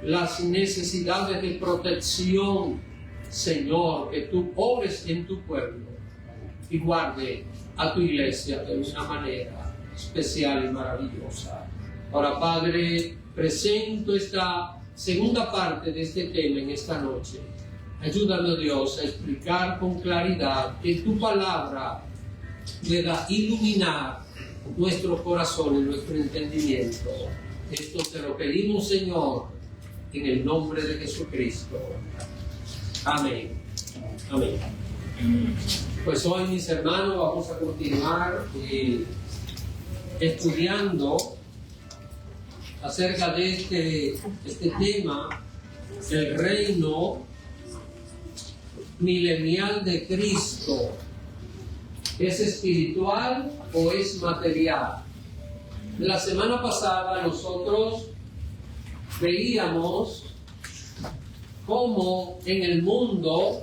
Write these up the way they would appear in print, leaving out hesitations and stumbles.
las necesidades de protección, Señor, que tú obres en tu pueblo y guarde a tu iglesia de una manera especial y maravillosa. Ahora, Padre, presento esta segunda parte de este tema en esta noche. Ayúdanos, Dios, a explicar con claridad que tu palabra pueda iluminar nuestro corazón y nuestro entendimiento. Esto te lo pedimos, Señor, en el nombre de Jesucristo. Amén. Amén. Pues hoy, mis hermanos, vamos a continuar estudiando acerca de este tema, el reino milenial de Cristo. ¿Es espiritual o es material? La semana pasada nosotros veíamos cómo en el mundo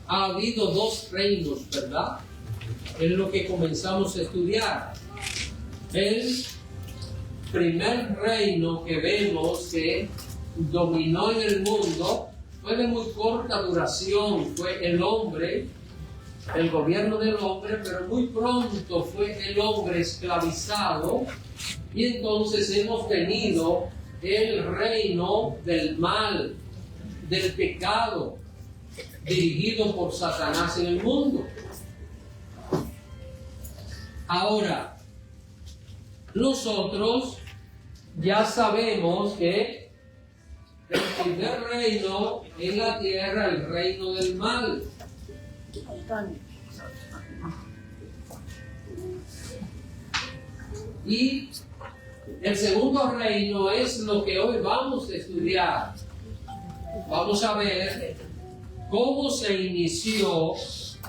ha habido dos reinos, ¿verdad? Es lo que comenzamos a estudiar. El primer reino que vemos que dominó en el mundo fue de muy corta duración, fue el hombre, el gobierno del hombre, pero muy pronto fue el hombre esclavizado, y entonces hemos tenido el reino del mal, del pecado, dirigido por Satanás en el mundo. Ahora, nosotros ya sabemos que el primer reino en la tierra, el reino del mal. Y el segundo reino es lo que hoy vamos a estudiar. Vamos a ver cómo se inició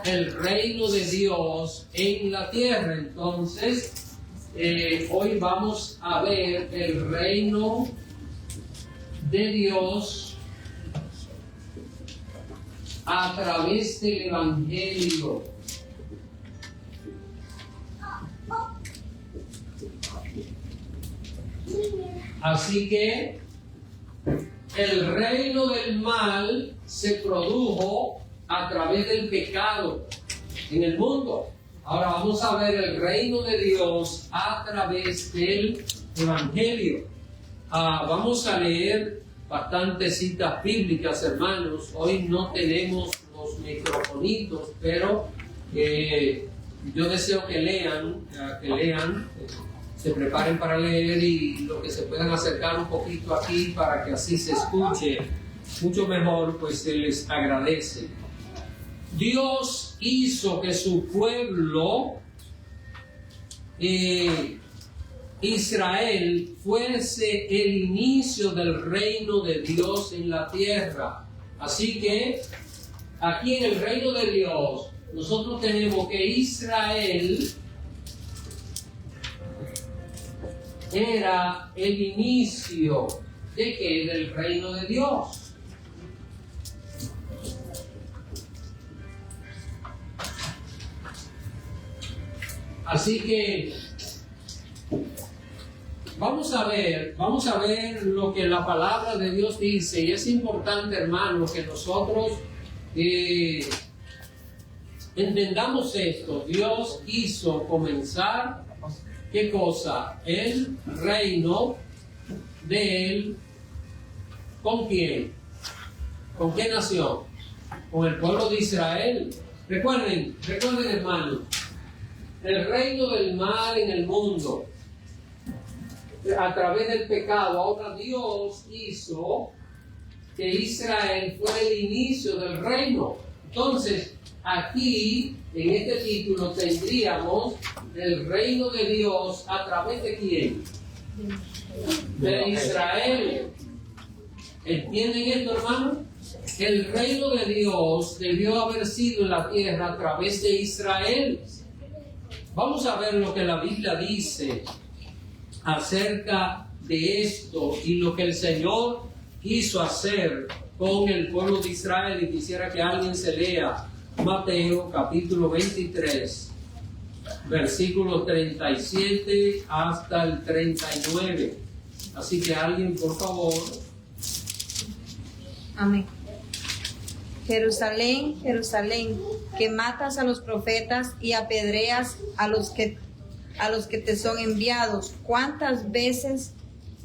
el reino de Dios en la tierra. Entonces, hoy vamos a ver el reino de Dios a través del Evangelio. Así que el reino del mal se produjo a través del pecado en el mundo. Ahora vamos a ver el reino de Dios a través del Evangelio. Vamos a leer bastantes citas bíblicas, hermanos. Hoy no tenemos los microfonitos, pero yo deseo que lean, se preparen para leer y lo que se puedan acercar un poquito aquí para que así se escuche mucho mejor, pues se les agradece. Dios hizo que su pueblo Israel fuese el inicio del reino de Dios en la tierra. Así que aquí en el reino de Dios nosotros tenemos que Israel era el inicio de que del reino de Dios. Así que vamos a ver lo que la palabra de Dios dice, y es importante, hermanos, que nosotros entendamos esto. Dios quiso comenzar, ¿qué cosa? El reino de Él. ¿Con quién? ¿Con qué nación? Con el pueblo de Israel. Recuerden, hermanos, el reino del mal en el mundo, a través del pecado. Ahora Dios hizo que Israel fuera el inicio del reino. Entonces, aquí, en este título, tendríamos el reino de Dios a través de ¿quién? De Israel. ¿Entienden esto, hermano? El reino de Dios debió haber sido en la tierra a través de Israel. Vamos a ver lo que la Biblia dice acerca de esto y lo que el Señor quiso hacer con el pueblo de Israel. Y quisiera que alguien se lea Mateo capítulo 23, versículos 37 hasta el 39. Así que alguien, por favor, Amén. Jerusalén, Jerusalén, que matas a los profetas y apedreas a los que te son enviados. ¿Cuántas veces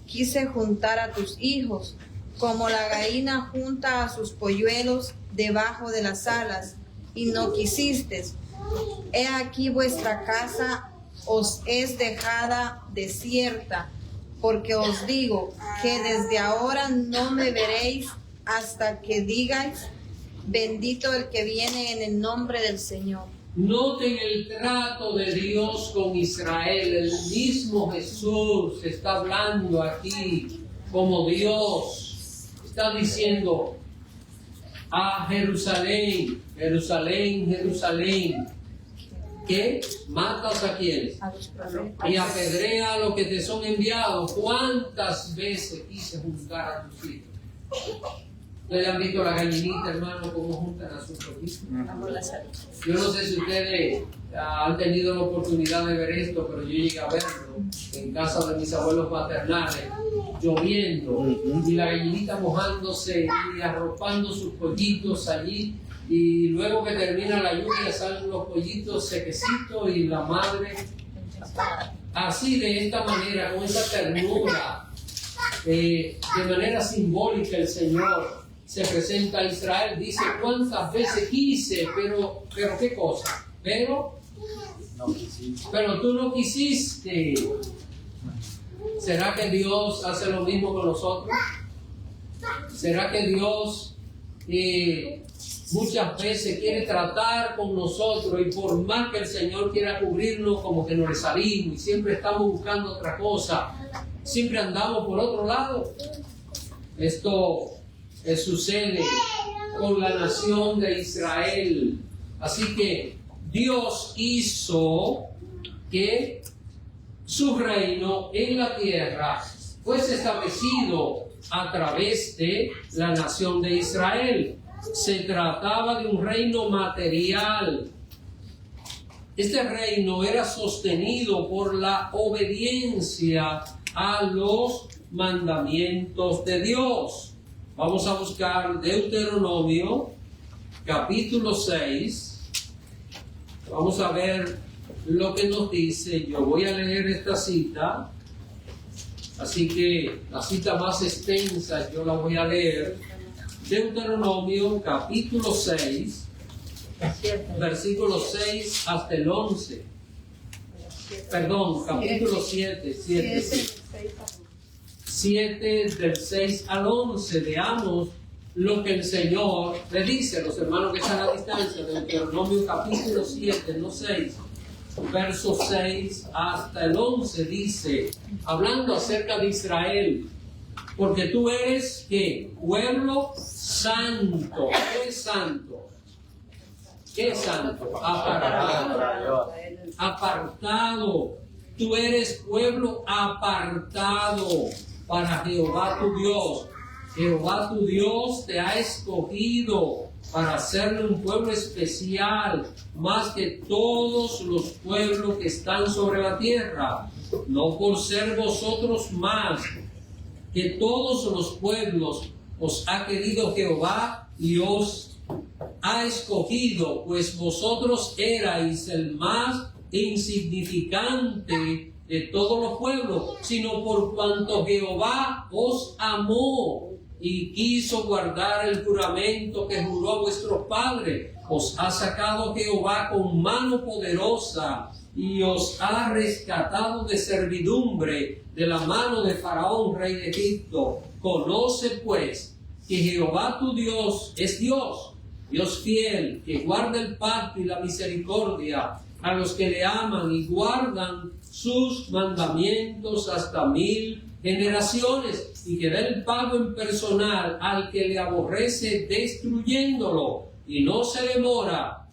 quise juntar a tus hijos, como la gallina junta a sus polluelos debajo de las alas, y no quisiste? He aquí vuestra casa os es dejada desierta, porque os digo que desde ahora no me veréis hasta que digáis, bendito el que viene en el nombre del Señor. Noten el trato de Dios con Israel. El mismo Jesús está hablando aquí como Dios. Está diciendo a Jerusalén, Jerusalén, Jerusalén, que matas a quienes y apedrea a los que te son enviados. ¿Cuántas veces quise juntar a tus hijos? ¿Ustedes han visto la gallinita, hermano, cómo juntan a sus pollitos? Yo no sé si ustedes han tenido la oportunidad de ver esto, pero yo llegué a verlo en casa de mis abuelos paternales, lloviendo, y la gallinita mojándose y arropando sus pollitos allí, y luego que termina la lluvia salen los pollitos sequecitos y la madre, así de esta manera, con esa ternura, de manera simbólica el Señor se presenta a Israel. Dice: cuántas veces quise, pero ¿qué cosa? Pero tú no quisiste. ¿Será que Dios hace lo mismo con nosotros? ¿Será que Dios muchas veces quiere tratar con nosotros, y por más que el Señor quiera cubrirnos, como que nos le salimos y siempre estamos buscando otra cosa, siempre andamos por otro lado? Esto sucede con la nación de Israel. Así que Dios hizo que su reino en la tierra fuese establecido a través de la nación de Israel. Se trataba de un reino material. Este reino era sostenido por la obediencia a los mandamientos de Dios. Vamos a buscar Deuteronomio, capítulo 6. Vamos a ver lo que nos dice. Yo voy a leer esta cita, así que la cita más extensa yo la voy a leer. Deuteronomio, capítulo 6, versículo 6 hasta el 11. Perdón, capítulo 7, 7 del 6 al 11. Veamos lo que el Señor le dice a los hermanos que están a distancia. Deuteronomio capítulo 7, no 6, versos 6 hasta el 11, dice, hablando acerca de Israel: porque tú eres, ¿qué? Pueblo santo. ¿Qué es santo? ¿Qué es santo? Apartado. Apartado. Tú eres pueblo apartado para Jehová tu Dios. Jehová tu Dios te ha escogido para hacerle un pueblo especial, más que todos los pueblos que están sobre la tierra, no por ser vosotros más que todos los pueblos. Os ha querido Jehová y os ha escogido, pues vosotros erais el más insignificante de todos los pueblos, sino por cuanto Jehová os amó y quiso guardar el juramento que juró a vuestros padres. Os ha sacado Jehová con mano poderosa y os ha rescatado de servidumbre de la mano de Faraón, rey de Egipto. Conoce pues que Jehová tu Dios es Dios, Dios fiel, que guarda el pacto y la misericordia a los que le aman y guardan sus mandamientos hasta 1000 generaciones, y que da el pago en personal al que le aborrece, destruyéndolo, y no se demora.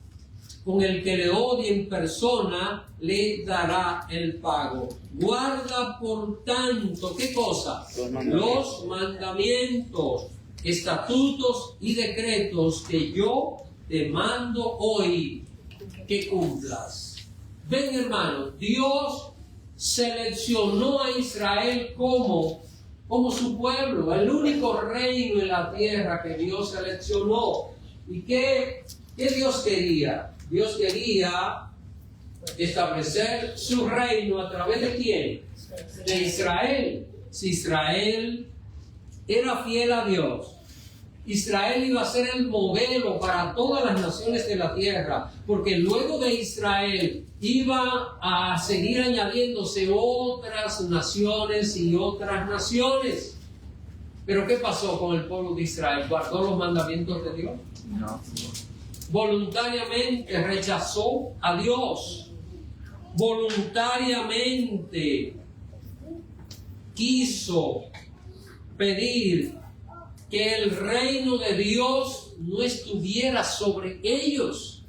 Con el que le odie en persona le dará el pago. Guarda por tanto, ¿qué cosa? Los mandamientos, estatutos y decretos que yo te mando hoy que cumplas. Ven, hermanos, Dios seleccionó a Israel como como su pueblo, el único reino en la tierra que Dios seleccionó. ¿Y qué Dios quería? Dios quería establecer su reino a través de ¿quién? De Israel. Si Israel era fiel a Dios, Israel iba a ser el modelo para todas las naciones de la tierra, porque luego de Israel iba a seguir añadiéndose otras naciones y otras naciones. Pero ¿qué pasó con el pueblo de Israel? ¿Guardó los mandamientos de Dios? No. Voluntariamente rechazó a Dios. Voluntariamente quiso pedir que el reino de Dios no estuviera sobre ellos.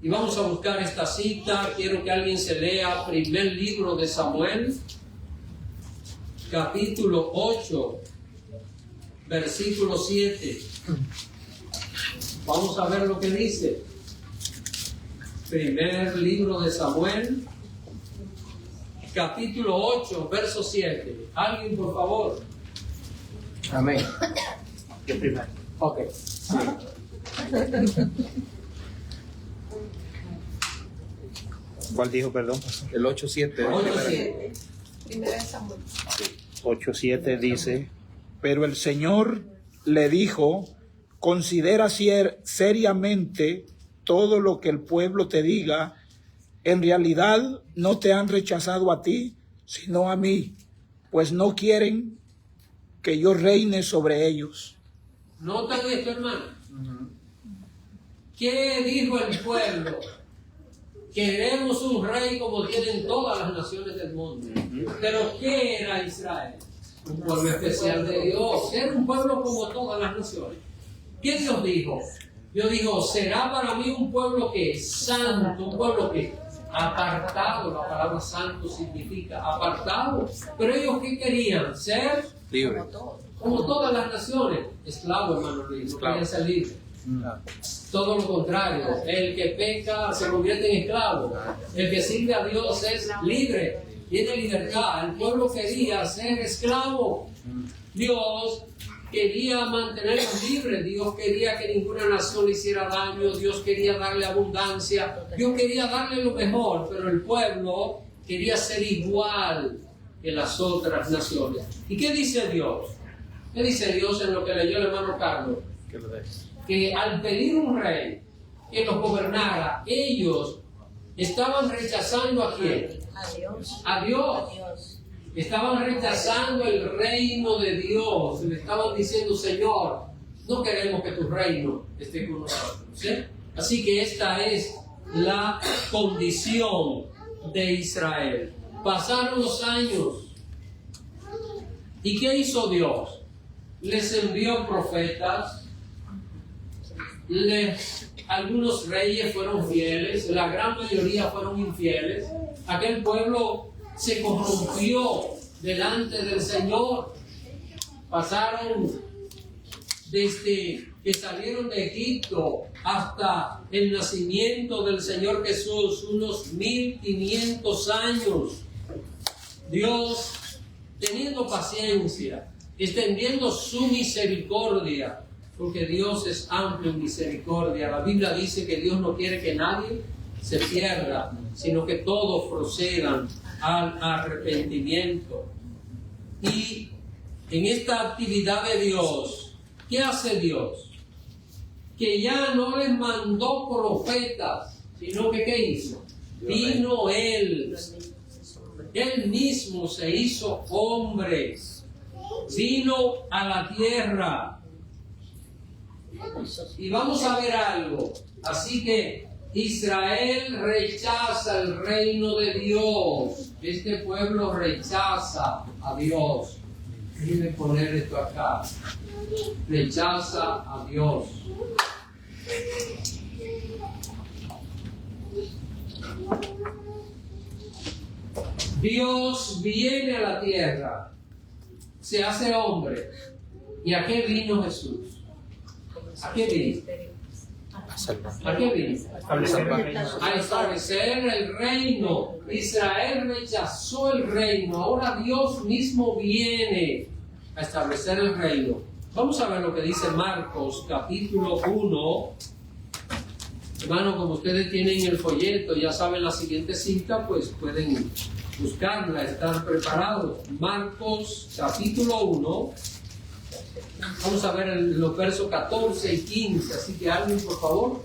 Y vamos a buscar esta cita. Quiero que alguien se lea primer libro de Samuel, capítulo 8, versículo 7. Vamos a ver lo que dice. Primer libro de Samuel, capítulo 8, verso 7. Alguien, por favor. Amén. Yo primero. Ok. Sí. ¿Cuál dijo, perdón? El 8:7. 8:7. Primera de Samuel. 8:7 dice, pero el Señor le dijo, considera seriamente todo lo que el pueblo te diga. En realidad no te han rechazado a ti, sino a mí, pues no quieren que yo reine sobre ellos. ¿Notan esto, hermano? ¿Qué dijo el pueblo? Queremos un rey como tienen todas las naciones del mundo. Pero ¿qué era Israel? Un pueblo especial de Dios. Era un pueblo como todas las naciones. ¿Qué Dios dijo? Dios dijo, será para mí un pueblo que es santo, un pueblo que apartado. La palabra santo significa apartado. Pero ellos ¿qué querían? Ser Libre. como todas las naciones. Esclavo, hermano Luis, no querían ser libres. Todo lo contrario, el que peca se convierte en esclavo. El que sirve a Dios es libre, tiene libertad. El pueblo quería ser esclavo. Dios quería mantenerlos libres. Dios quería que ninguna nación le hiciera daño. Dios quería darle abundancia. Dios quería darle lo mejor, pero el pueblo quería ser igual que las otras naciones. ¿Y qué dice Dios? ¿Qué dice Dios en lo que leyó el hermano Carlos? ¿Qué lo des? Que al pedir un rey que los gobernara, ellos estaban rechazando ¿a quién? A Dios. Estaban rechazando el reino de Dios. Le estaban diciendo, Señor, no queremos que tu reino esté con nosotros. ¿Sí? Así que esta es la condición de Israel. Pasaron los años. ¿Y qué hizo Dios? Les envió profetas. Algunos reyes fueron fieles, la gran mayoría fueron infieles. Aquel pueblo se corrompió delante del Señor. Pasaron desde que salieron de Egipto hasta el nacimiento del Señor Jesús, unos 1500 años. Dios, teniendo paciencia, extendiendo su misericordia, porque Dios es amplio en misericordia. La Biblia dice que Dios no quiere que nadie se pierda, sino que todos procedan al arrepentimiento. Y en esta actividad de Dios, ¿qué hace Dios? Que ya no les mandó profetas, sino que ¿qué hizo? Vino Él. Él mismo se hizo hombre. Vino a la tierra. Y vamos a ver algo. Así que Israel rechaza el reino de Dios. Este pueblo rechaza a Dios. Déjenme poner esto acá. Rechaza a Dios. Dios viene a la tierra, se hace hombre. ¿Y a qué vino Jesús? ¿A qué vino? ¿A qué vino? A establecer el reino. Israel rechazó el reino. Ahora Dios mismo viene a a establecer el reino. Vamos a ver lo que dice Marcos capítulo 1. Hermano, como ustedes tienen el folleto, ya saben la siguiente cita, pues pueden buscarla, estar preparados. Marcos capítulo 1. Vamos a ver los versos 14 y 15. Así que alguien, por favor.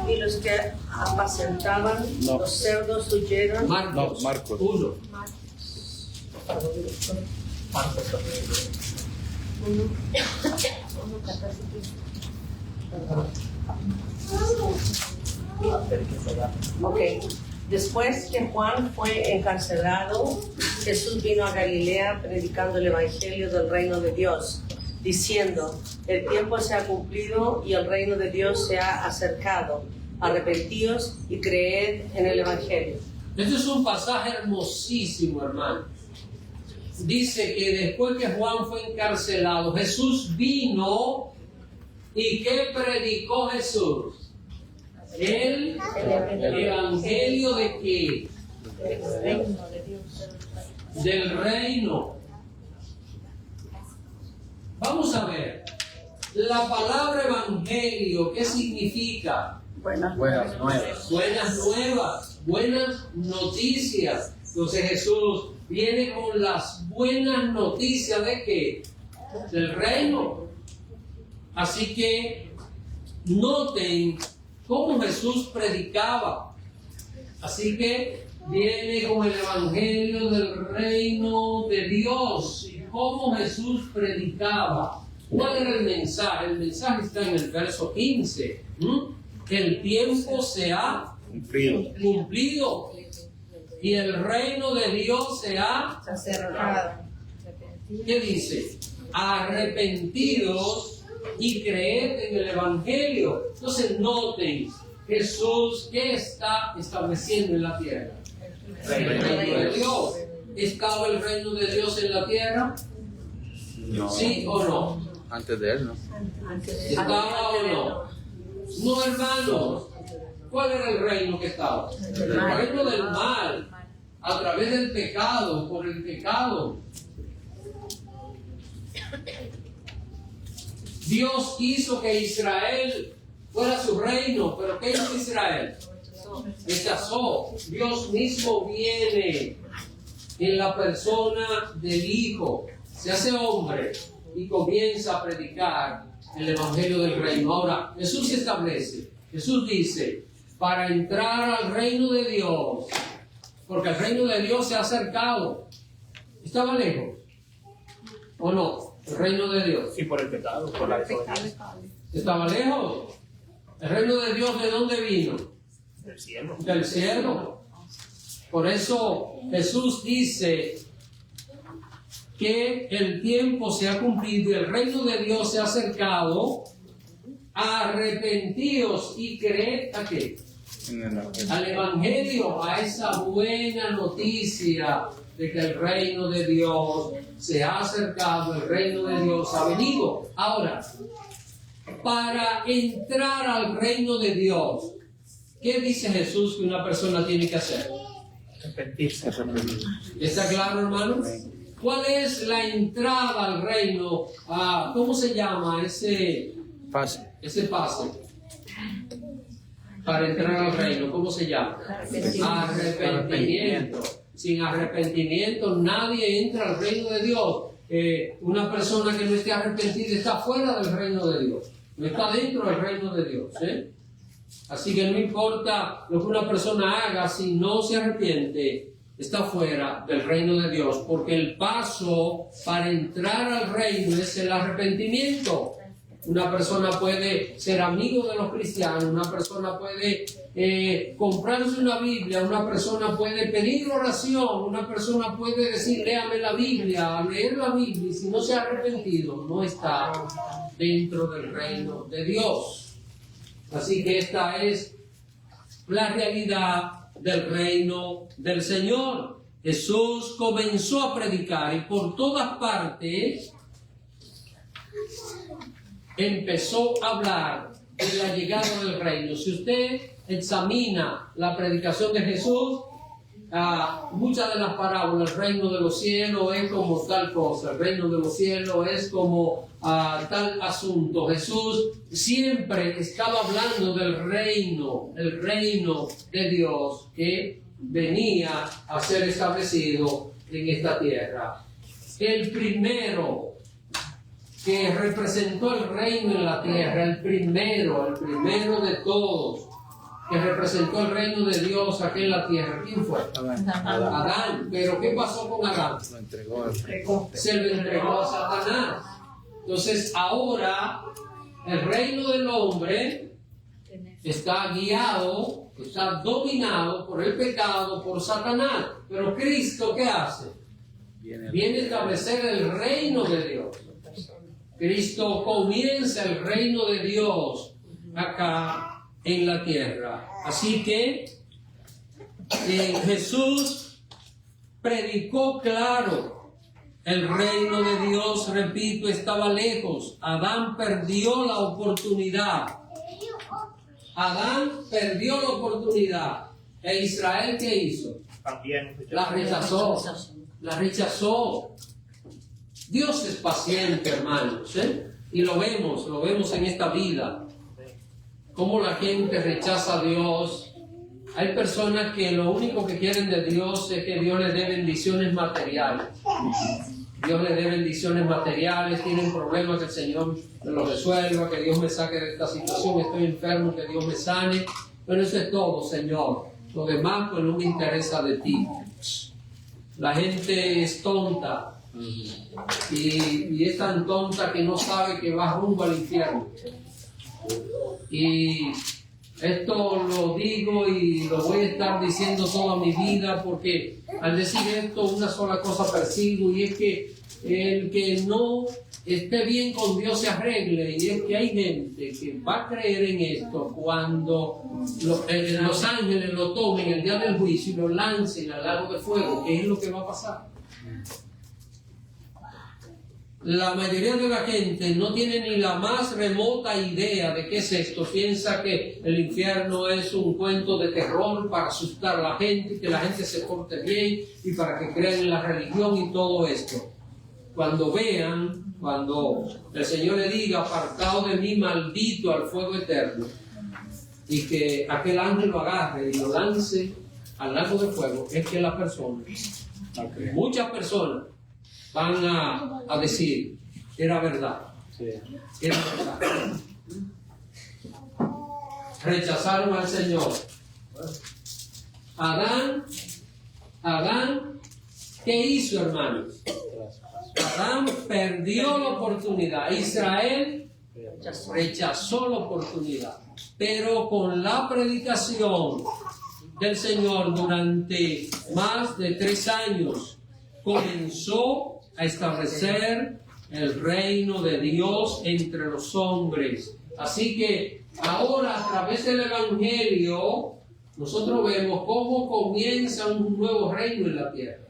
Y los que apacentaban los cerdos huyeron. Marcos, No, Marcos. 1. Ok. Después que Juan fue encarcelado, Jesús vino a Galilea predicando el evangelio del reino de Dios, diciendo: el tiempo se ha cumplido y el reino de Dios se ha acercado. Arrepentíos y creed en el evangelio. Este es un pasaje hermosísimo, hermano. Dice que después que Juan fue encarcelado, Jesús vino y ¿qué predicó Jesús? El evangelio de qué? Del reino. Vamos a ver. La palabra evangelio, ¿qué significa? Buenas nuevas. Buenas nuevas, buenas noticias. Entonces Jesús viene con las buenas noticias ¿de qué? Del reino. Así que noten cómo Jesús predicaba. Así que viene con el evangelio del reino de Dios. Y cómo Jesús predicaba. ¿Cuál era el mensaje? El mensaje está en el verso 15. El tiempo se ha cumplido y el reino de Dios se ha acercado. ¿Qué dice? Arrepentidos y creed en el evangelio. Entonces noten, Jesús, ¿qué está estableciendo en la tierra? El reino de Dios. ¿Estaba el reino de Dios en la tierra? No. ¿Sí o no? Antes de él, ¿no? ¿Estaba o no? No, hermanos. ¿Cuál era el reino que estaba? El reino del mal. A través del pecado, por el pecado. Dios quiso que Israel fuera su reino, pero ¿qué hizo Israel? Rechazó. Dios mismo viene en la persona del Hijo, se hace hombre y comienza a predicar el evangelio del reino. Ahora, Jesús se establece, Jesús dice, para entrar al reino de Dios, porque el reino de Dios se ha acercado. ¿Estaba lejos? ¿O no? El reino de Dios. Sí, por el pecado, por la desobediencia. ¿Estaba lejos? ¿El reino de Dios de dónde vino? Del cielo. Del cielo. Por eso Jesús dice que el tiempo se ha cumplido y el reino de Dios se ha acercado. Arrepentíos y creed ¿a qué? Al evangelio, a esa buena noticia de que el reino de Dios se ha acercado, el reino de Dios ha venido. Ahora, para entrar al reino de Dios, ¿qué dice Jesús que una persona tiene que hacer? Arrepentirse. ¿Está claro, hermanos? ¿Cuál es la entrada al reino? ¿Cómo se llama ese Fácil. pase? Para entrar al reino, ¿cómo se llama? Arrepentimiento. Sin arrepentimiento nadie entra al reino de Dios. Una persona que no esté arrepentida está fuera del reino de Dios. No está dentro del reino de Dios. Así que no importa lo que una persona haga, si no se arrepiente, está fuera del reino de Dios. Porque el paso para entrar al reino es el arrepentimiento. Una persona puede ser amigo de los cristianos, una persona puede comprarse una Biblia, una persona puede pedir oración, una persona puede decir, léame la Biblia, leer la Biblia, y si no se ha arrepentido, no está dentro del reino de Dios. Así que esta es la realidad del reino del Señor. Jesús comenzó a predicar y por todas partes empezó a hablar de la llegada del reino. Si usted examina la predicación de Jesús, muchas de las parábolas, el reino de los cielos es como tal cosa, el reino de los cielos es como tal asunto. Jesús siempre estaba hablando del reino, el reino de Dios que venía a ser establecido en esta tierra. El primero que representó el reino en la tierra, el primero de todos, que representó el reino de Dios aquí en la tierra, ¿quién fue? Adán. Pero ¿qué pasó con Adán? Se lo entregó a Satanás. Entonces ahora el reino del hombre está guiado, está dominado por el pecado, por Satanás. Pero Cristo, ¿qué hace? Viene a establecer el reino de Dios. Cristo comienza el reino de Dios acá en la tierra. Así que Jesús predicó claro. El reino de Dios, repito, estaba lejos. Adán perdió la oportunidad. Adán perdió la oportunidad. ¿E Israel qué hizo? También La rechazó. La rechazó. Dios es paciente, hermanos, y lo vemos en esta vida. Cómo la gente rechaza a Dios. Hay personas que lo único que quieren de Dios es que Dios les dé bendiciones materiales. Dios les dé bendiciones materiales, tienen problemas, que el Señor me los resuelva, que Dios me saque de esta situación, estoy enfermo, que Dios me sane. Pero eso es todo, Señor. Lo demás pues no me interesa de ti. La gente es tonta. Y es tan tonta que no sabe que va rumbo al infierno. Y esto lo digo y lo voy a estar diciendo toda mi vida, porque al decir esto una sola cosa persigo, y es que el que no esté bien con Dios se arregle. Y es que hay gente que va a creer en esto cuando los ángeles lo tomen el día del juicio y lo lancen al lago de fuego, que es lo que va a pasar. La mayoría de la gente no tiene ni la más remota idea de qué es esto. Piensa que el infierno es un cuento de terror para asustar a la gente y que la gente se porte bien y para que crean en la religión y todo esto. Cuando vean, cuando el Señor le diga, apartado de mí, maldito, al fuego eterno, y que aquel ángel lo agarre y lo lance al lago de fuego, es que las personas, muchas personas, van a decir, era verdad. Era verdad. Rechazaron al Señor. Adán, ¿qué hizo, hermanos? Adán perdió la oportunidad. Israel rechazó la oportunidad. Pero con la predicación del Señor durante más de 3 años, comenzó a establecer el reino de Dios entre los hombres. Así que ahora, a través del Evangelio, nosotros vemos cómo comienza un nuevo reino en la tierra.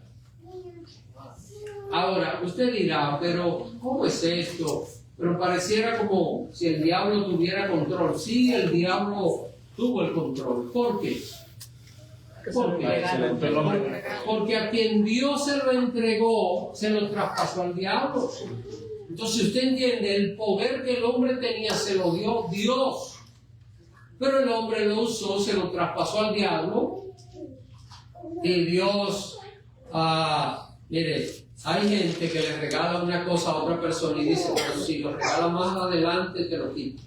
Ahora, usted dirá, pero ¿cómo es esto? Pero pareciera como si el diablo tuviera control. Sí, el diablo tuvo el control. ¿Por qué? Porque a quien Dios se lo entregó, se lo traspasó al diablo. Entonces usted entiende, el poder que el hombre tenía se lo dio Dios, pero el hombre lo usó, se lo traspasó al diablo. Y Dios, mire, hay gente que le regala una cosa a otra persona y dice, pero si lo regala más adelante te lo quito.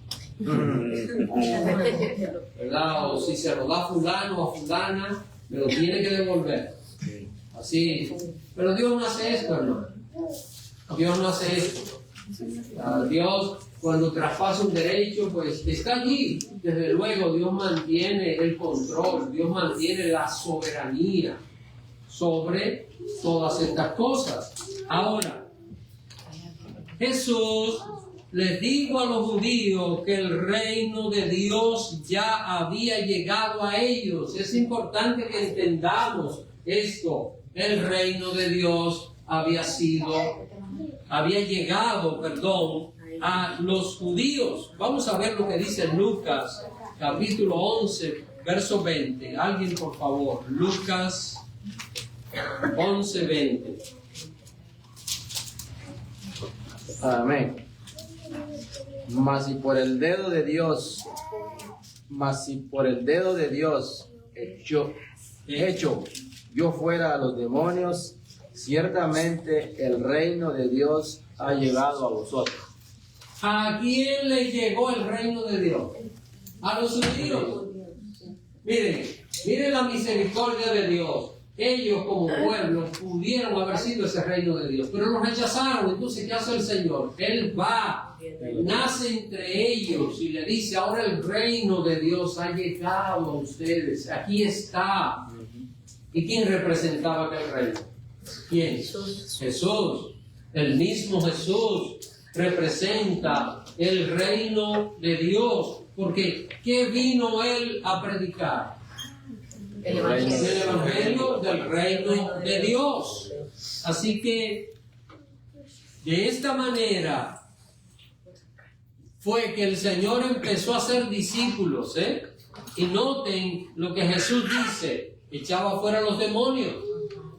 ¿Verdad? O si se lo da a fulano o a fulana, me lo tiene que devolver. Así. Pero Dios no hace esto, hermano. Dios no hace esto. Dios, cuando traspasa un derecho, pues está allí. Desde luego, Dios mantiene el control, Dios mantiene la soberanía sobre todas estas cosas. Ahora, Jesús les dijo a los judíos que el reino de Dios ya había llegado a ellos. Es importante que entendamos esto. El reino de Dios había llegado a los judíos. Vamos a ver lo que dice Lucas, capítulo 11, verso 20. Alguien, por favor. Lucas 11:20. Amén. Mas si por el dedo de Dios hecho yo fuera a los demonios, ciertamente el reino de Dios ha llegado a vosotros. ¿A quién le llegó el reino de Dios? A los judíos. Miren la misericordia de Dios. Ellos como pueblo pudieron haber sido ese reino de Dios, pero lo rechazaron. Entonces, ¿qué hace el Señor? Él va, nace entre ellos y le dice: ahora el reino de Dios ha llegado a ustedes. Aquí está. ¿Y quién representaba aquel reino? ¿Quién? Jesús. El mismo Jesús representa el reino de Dios. Porque ¿qué vino Él a predicar? El Evangelio del reino de Dios. Así que de esta manera fue que el Señor empezó a hacer discípulos, Y noten lo que Jesús dice: echaba fuera los demonios.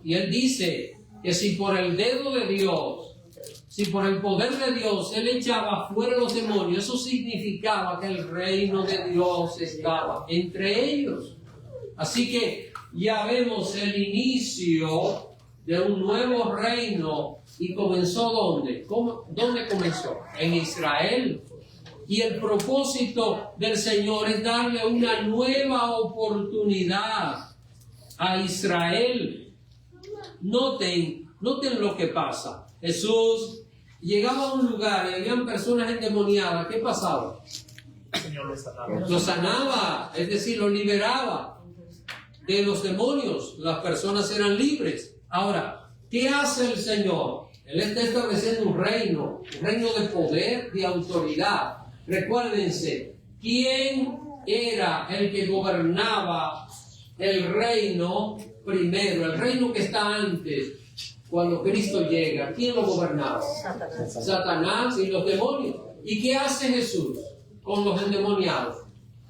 Y Él dice que si por el dedo de Dios, si por el poder de Dios Él echaba fuera los demonios, eso significaba que el reino de Dios estaba entre ellos. Así que ya vemos el inicio de un nuevo reino. ¿Y comenzó dónde? ¿Dónde comenzó? En Israel. Y el propósito del Señor es darle una nueva oportunidad a Israel. Noten lo que pasa. Jesús llegaba a un lugar y habían personas endemoniadas. ¿Qué pasaba? El Señor lo sanaba. Lo sanaba, es decir, lo liberaba de los demonios. Las personas eran libres. Ahora, ¿qué hace el Señor? Él está estableciendo un reino de poder, de autoridad. Recuérdense, ¿quién era el que gobernaba el reino primero? El reino que está antes, cuando Cristo llega. ¿Quién lo gobernaba? Satanás y los demonios. ¿Y qué hace Jesús con los endemoniados?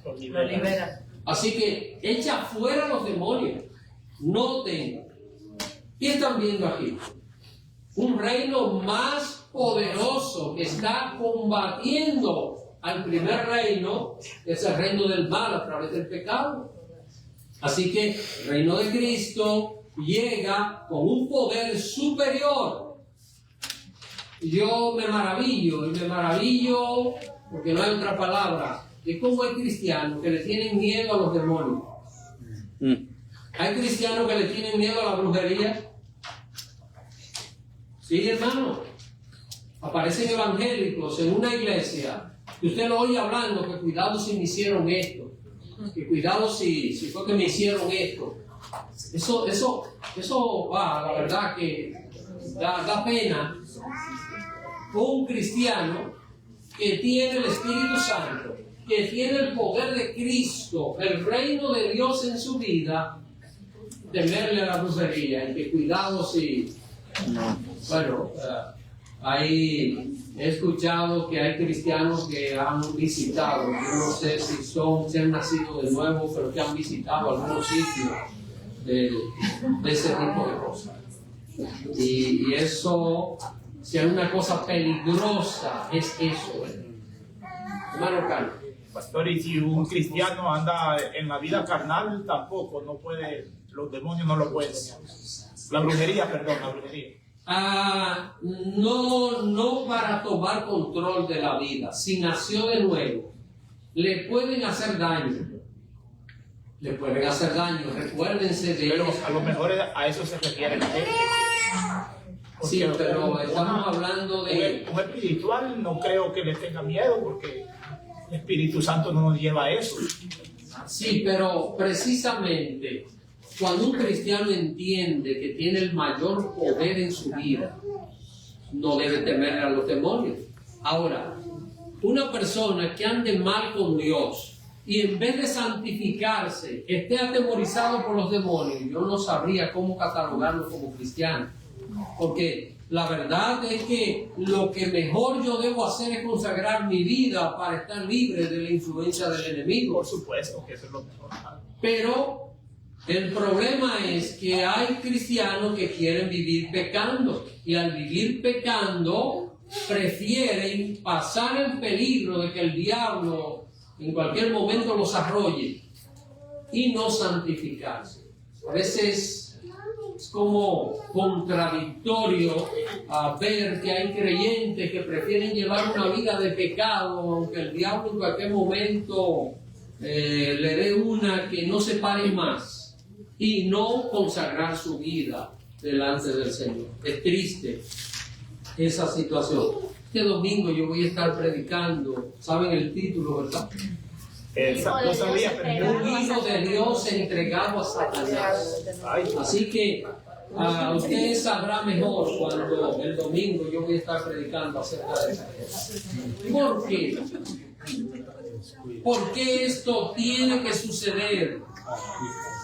Lo libera. Así que echa fuera los demonios. Noten, ¿qué están viendo aquí? Un reino más poderoso que está combatiendo al primer reino, que es el reino del mal a través del pecado. Así que el reino de Cristo llega con un poder superior. Yo me maravillo, porque no hay otra palabra, de cómo hay cristianos que le tienen miedo a los demonios. Hay cristianos que le tienen miedo a la brujería. Sí, hermano. Aparecen evangélicos en una iglesia y usted lo oye hablando que cuidado si me hicieron esto, que cuidado si fue que me hicieron esto. Eso, la verdad que da pena. Un cristiano que tiene el Espíritu Santo, que tiene el poder de Cristo, el reino de Dios en su vida, temerle a la brujería y que cuidado si... Bueno, ahí he escuchado que hay cristianos que han visitado, yo no sé si han nacido de nuevo, pero que han visitado algunos sitios de ese tipo de cosas. Y eso, si hay una cosa peligrosa, es eso. Hermano Carlos. Pastor, y si un cristiano anda en la vida carnal, tampoco, no puede, los demonios no lo pueden. La brujería. No para tomar control de la vida. Si nació de nuevo, le pueden hacer daño. Recuérdense de Pero eso. a lo mejor a eso se refiere la gente. Sí, pero estamos hablando de... Un espiritual no creo que le tenga miedo, porque el Espíritu Santo no nos lleva a eso. Sí, pero precisamente cuando un cristiano entiende que tiene el mayor poder en su vida, no debe temer a los demonios. Ahora, una persona que ande mal con Dios y en vez de santificarse esté atemorizado por los demonios, yo no sabría cómo catalogarlo como cristiano. Porque la verdad es que lo que mejor yo debo hacer es consagrar mi vida para estar libre de la influencia del enemigo. Por supuesto que eso es lo mejor. Pero El problema es que hay cristianos que quieren vivir pecando y al vivir pecando prefieren pasar el peligro de que el diablo en cualquier momento los arrolle y no santificarse. A veces es como contradictorio a ver que hay creyentes que prefieren llevar una vida de pecado, aunque el diablo en cualquier momento le dé una que no se pare más, y no consagrar su vida delante del Señor. Es triste esa situación. Este domingo yo voy a estar predicando, ¿saben el título, verdad? No sabía, pero Un hijo de Dios entregado a Satanás. Así que ustedes sabrán mejor cuando el domingo yo voy a estar predicando acerca de esa cosa. ¿Por qué? ¿Por qué esto tiene que suceder?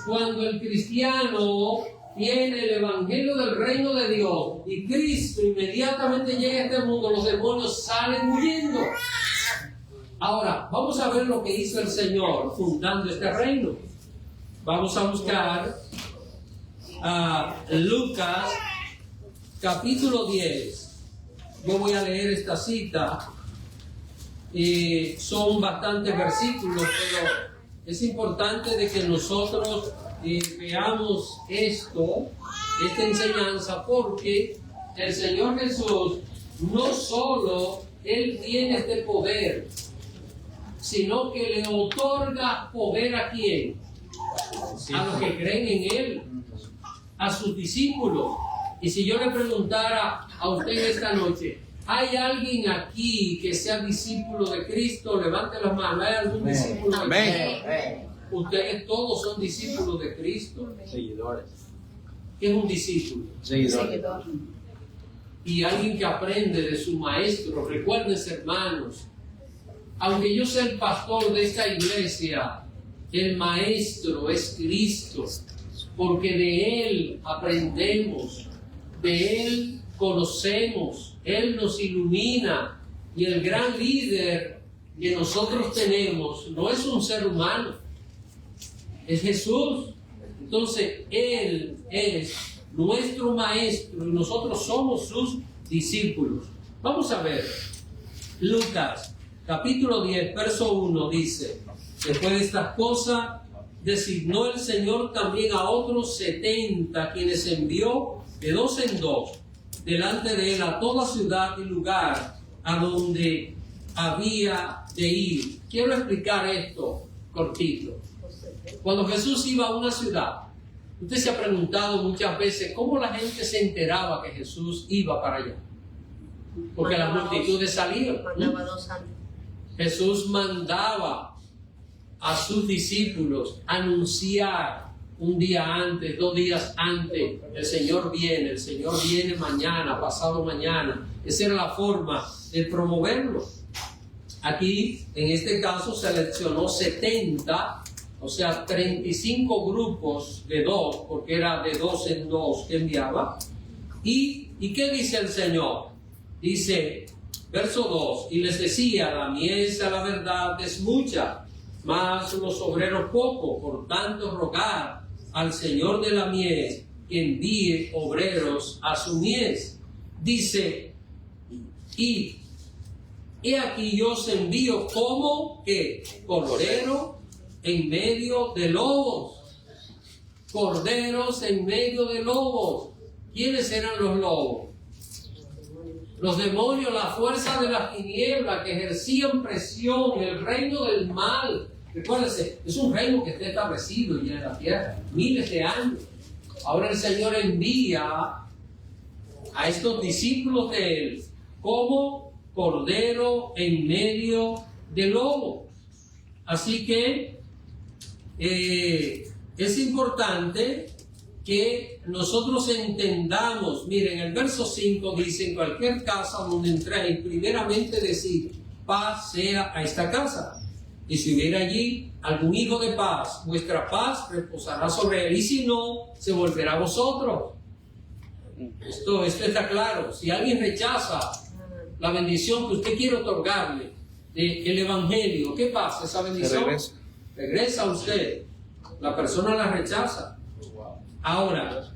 Cuando el cristiano tiene el evangelio del reino de Dios y Cristo inmediatamente llega a este mundo, los demonios salen huyendo. Ahora, vamos a ver lo que hizo el Señor fundando este reino. Vamos a buscar Lucas capítulo 10. Yo voy a leer esta cita. Son bastantes versículos, pero es importante de que nosotros veamos esta enseñanza, porque el Señor Jesús no solo Él tiene este poder, sino que le otorga poder ¿a quién? A los que creen en Él, a sus discípulos. Y si yo le preguntara a usted esta noche, ¿hay alguien aquí que sea discípulo de Cristo? Levante las manos. ¿Hay algún discípulo de Cristo? Ustedes todos son discípulos de Cristo. Seguidores. ¿Qué es un discípulo? Seguidores. Y alguien que aprende de su maestro. Recuerden, hermanos, aunque yo sea el pastor de esta iglesia, el maestro es Cristo, porque de Él aprendemos, de Él conocemos, Él nos ilumina, y el gran líder que nosotros tenemos no es un ser humano, es Jesús. Entonces Él es nuestro maestro y nosotros somos sus discípulos. Vamos a ver Lucas capítulo 10 verso 1. Dice: después de estas cosas designó el Señor también a otros 70, quienes envió de 2 en 2 delante de Él a toda ciudad y lugar a donde había de ir. Quiero explicar esto cortito. Cuando Jesús iba a una ciudad, usted se ha preguntado muchas veces cómo la gente se enteraba que Jesús iba para allá. Porque las multitudes salían. Mandaba 2 antes. Jesús mandaba a sus discípulos anunciar un día antes, 2 días antes: el Señor viene mañana, pasado mañana. Esa era la forma de promoverlo. Aquí, en este caso, seleccionó 70, o sea, 35 grupos de 2, porque era de 2 en 2 que enviaba. ¿Y qué dice el Señor? Dice, verso 2, y les decía: la mies a la verdad es mucha, mas los obreros poco, por tanto rogad al Señor de la mies que envíe obreros a su mies. Dice, y he aquí yo os envío como que cordero en medio de lobos. Corderos en medio de lobos. ¿Quiénes eran los lobos? Los demonios, la fuerza de las tinieblas que ejercían presión, el reino del mal. Recuérdense, es un reino que está establecido ya en la tierra, miles de años. Ahora el Señor envía a estos discípulos de Él como cordero en medio de lobos. Así que es importante que nosotros entendamos. Miren, el verso 5 dice: en cualquier casa donde entréis, primeramente decid, paz sea a esta casa. Y si hubiera allí algún hijo de paz, vuestra paz reposará sobre él, y si no, se volverá a vosotros. Esto está claro. Si alguien rechaza la bendición que usted quiere otorgarle del evangelio, ¿qué pasa? Esa bendición regresa a usted. La persona la rechaza. Ahora,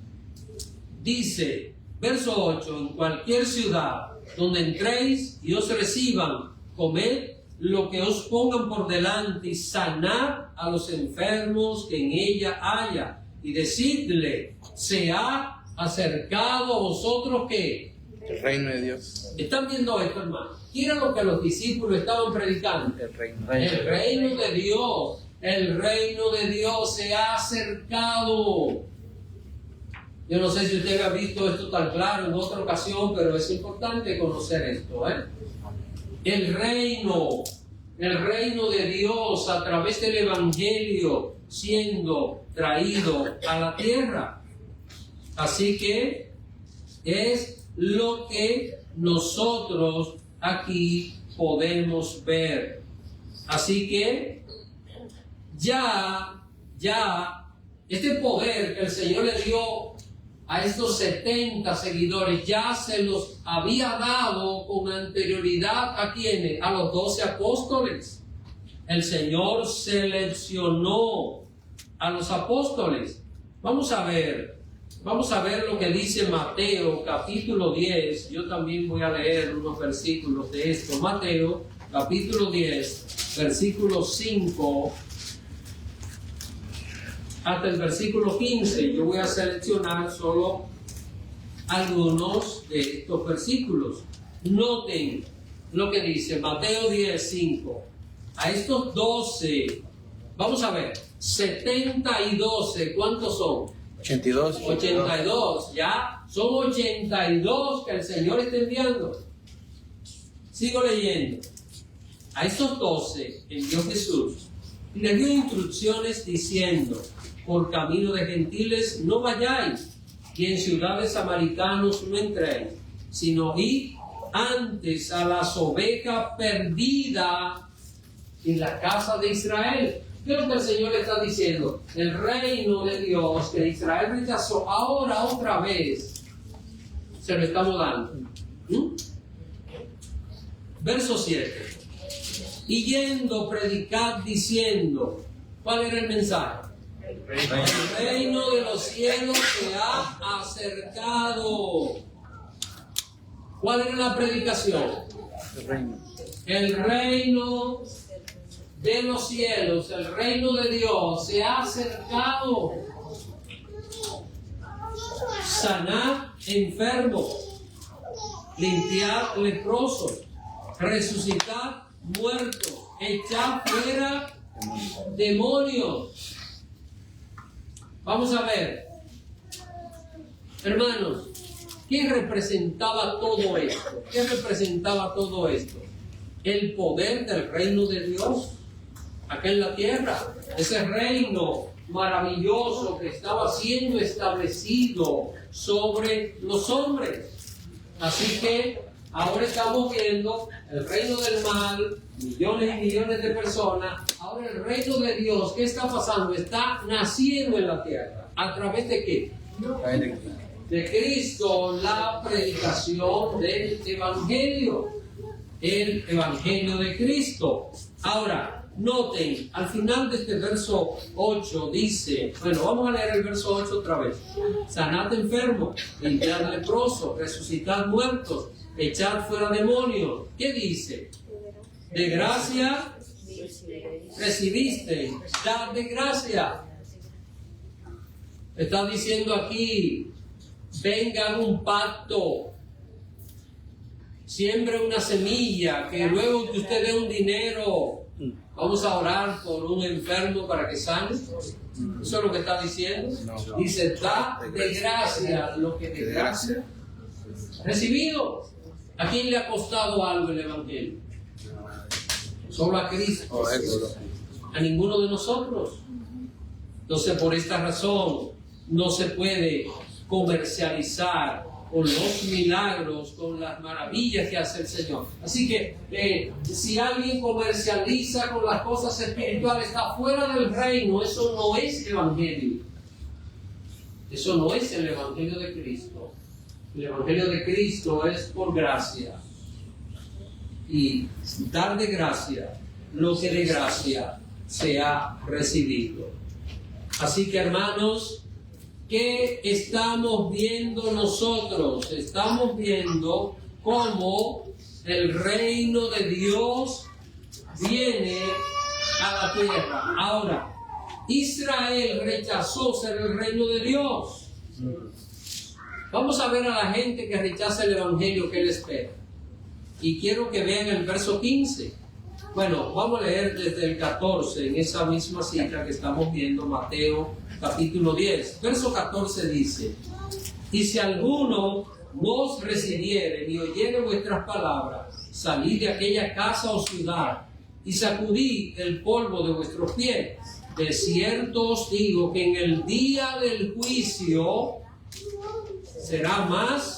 dice, verso 8, en cualquier ciudad donde entréis y os reciban, comed lo que os pongan por delante y sanad a los enfermos que en ella haya. Y decidle, se ha acercado a vosotros que El reino de Dios. ¿están viendo esto, hermano? ¿Qué era lo que los discípulos estaban predicando? El reino. El reino de Dios. El reino de Dios se ha acercado. Yo no sé si usted ha visto esto tan claro en otra ocasión, pero es importante conocer esto, ¿eh? El reino de Dios a través del Evangelio siendo traído a la tierra. Así que es lo que nosotros aquí podemos ver. Así que ya, este poder que el Señor le dio a estos 70 seguidores, ya se los había dado con anterioridad ¿a quiénes? A los 12 apóstoles. El Señor seleccionó a los apóstoles. Vamos a ver lo que dice Mateo capítulo 10. Yo también voy a leer unos versículos de esto. Mateo capítulo 10, versículo 5 hasta el versículo 15. Yo voy a seleccionar solo algunos de estos versículos. Noten lo que dice Mateo 10, 5. A estos 12, vamos a ver, 70 y 12, ¿cuántos son? 82. 82, ya son 82 que el Señor está enviando. Sigo leyendo. A estos 12 envió Jesús y les dio instrucciones diciendo: por camino de gentiles no vayáis, y en ciudades samaritanos no entréis, sino id antes a las ovejas perdidas en la casa de Israel. ¿Qué es lo que el Señor está diciendo? El reino de Dios que Israel rechazó, ahora otra vez se lo estamos dando. Verso 7. Y yendo, predicad diciendo, ¿cuál era el mensaje? El reino de los cielos se ha acercado. ¿Cuál era la predicación? El reino. El reino de los cielos, el reino de Dios se ha acercado. Sanad enfermos, limpiad leprosos, resucitad muertos, echad fuera demonios. Vamos a ver, hermanos, ¿qué representaba todo esto? ¿Qué representaba todo esto? El poder del reino de Dios acá en la tierra, ese reino maravilloso que estaba siendo establecido sobre los hombres. Así que ahora estamos viendo el reino del mal, millones y millones de personas. Ahora el reino de Dios, ¿qué está pasando? Está naciendo en la tierra. ¿A través de qué? De Cristo, la predicación del Evangelio. El Evangelio de Cristo. Ahora, noten, al final de este verso 8 dice, bueno, vamos a leer el verso 8 otra vez. Sanad enfermos, limpiad leprosos, resucitad muertos, echad fuera demonios. ¿Qué dice? De gracia recibiste, dad de gracia. Está diciendo aquí, venga un pacto. Siembre una semilla, que luego que usted dé un dinero, vamos a orar por un enfermo para que sane. ¿Eso es lo que está diciendo? Dice, da de gracia lo que de gracia recibido. ¿A quién le ha costado algo el Evangelio? Solo a Cristo. A ninguno de nosotros. Entonces, por esta razón, no se puede comercializar con los milagros, con las maravillas que hace el Señor. Así que si alguien comercializa con las cosas espirituales, está fuera del reino. Eso no es evangelio. Eso no es el Evangelio de Cristo. El Evangelio de Cristo es por gracia. Y dar de gracia lo que de gracia se ha recibido. Así que, hermanos, ¿qué estamos viendo nosotros? Estamos viendo cómo el reino de Dios viene a la tierra. Ahora, Israel rechazó ser el reino de Dios. Vamos a ver a la gente que rechaza el evangelio, ¿qué le espera? Y quiero que vean el verso 15. Bueno, vamos a leer desde el 14, en esa misma cita que estamos viendo, Mateo capítulo 10. Verso 14 dice: y si alguno no os recibiere ni oyere vuestras palabras, salid de aquella casa o ciudad y sacudid el polvo de vuestros pies. De cierto os digo que en el día del juicio será más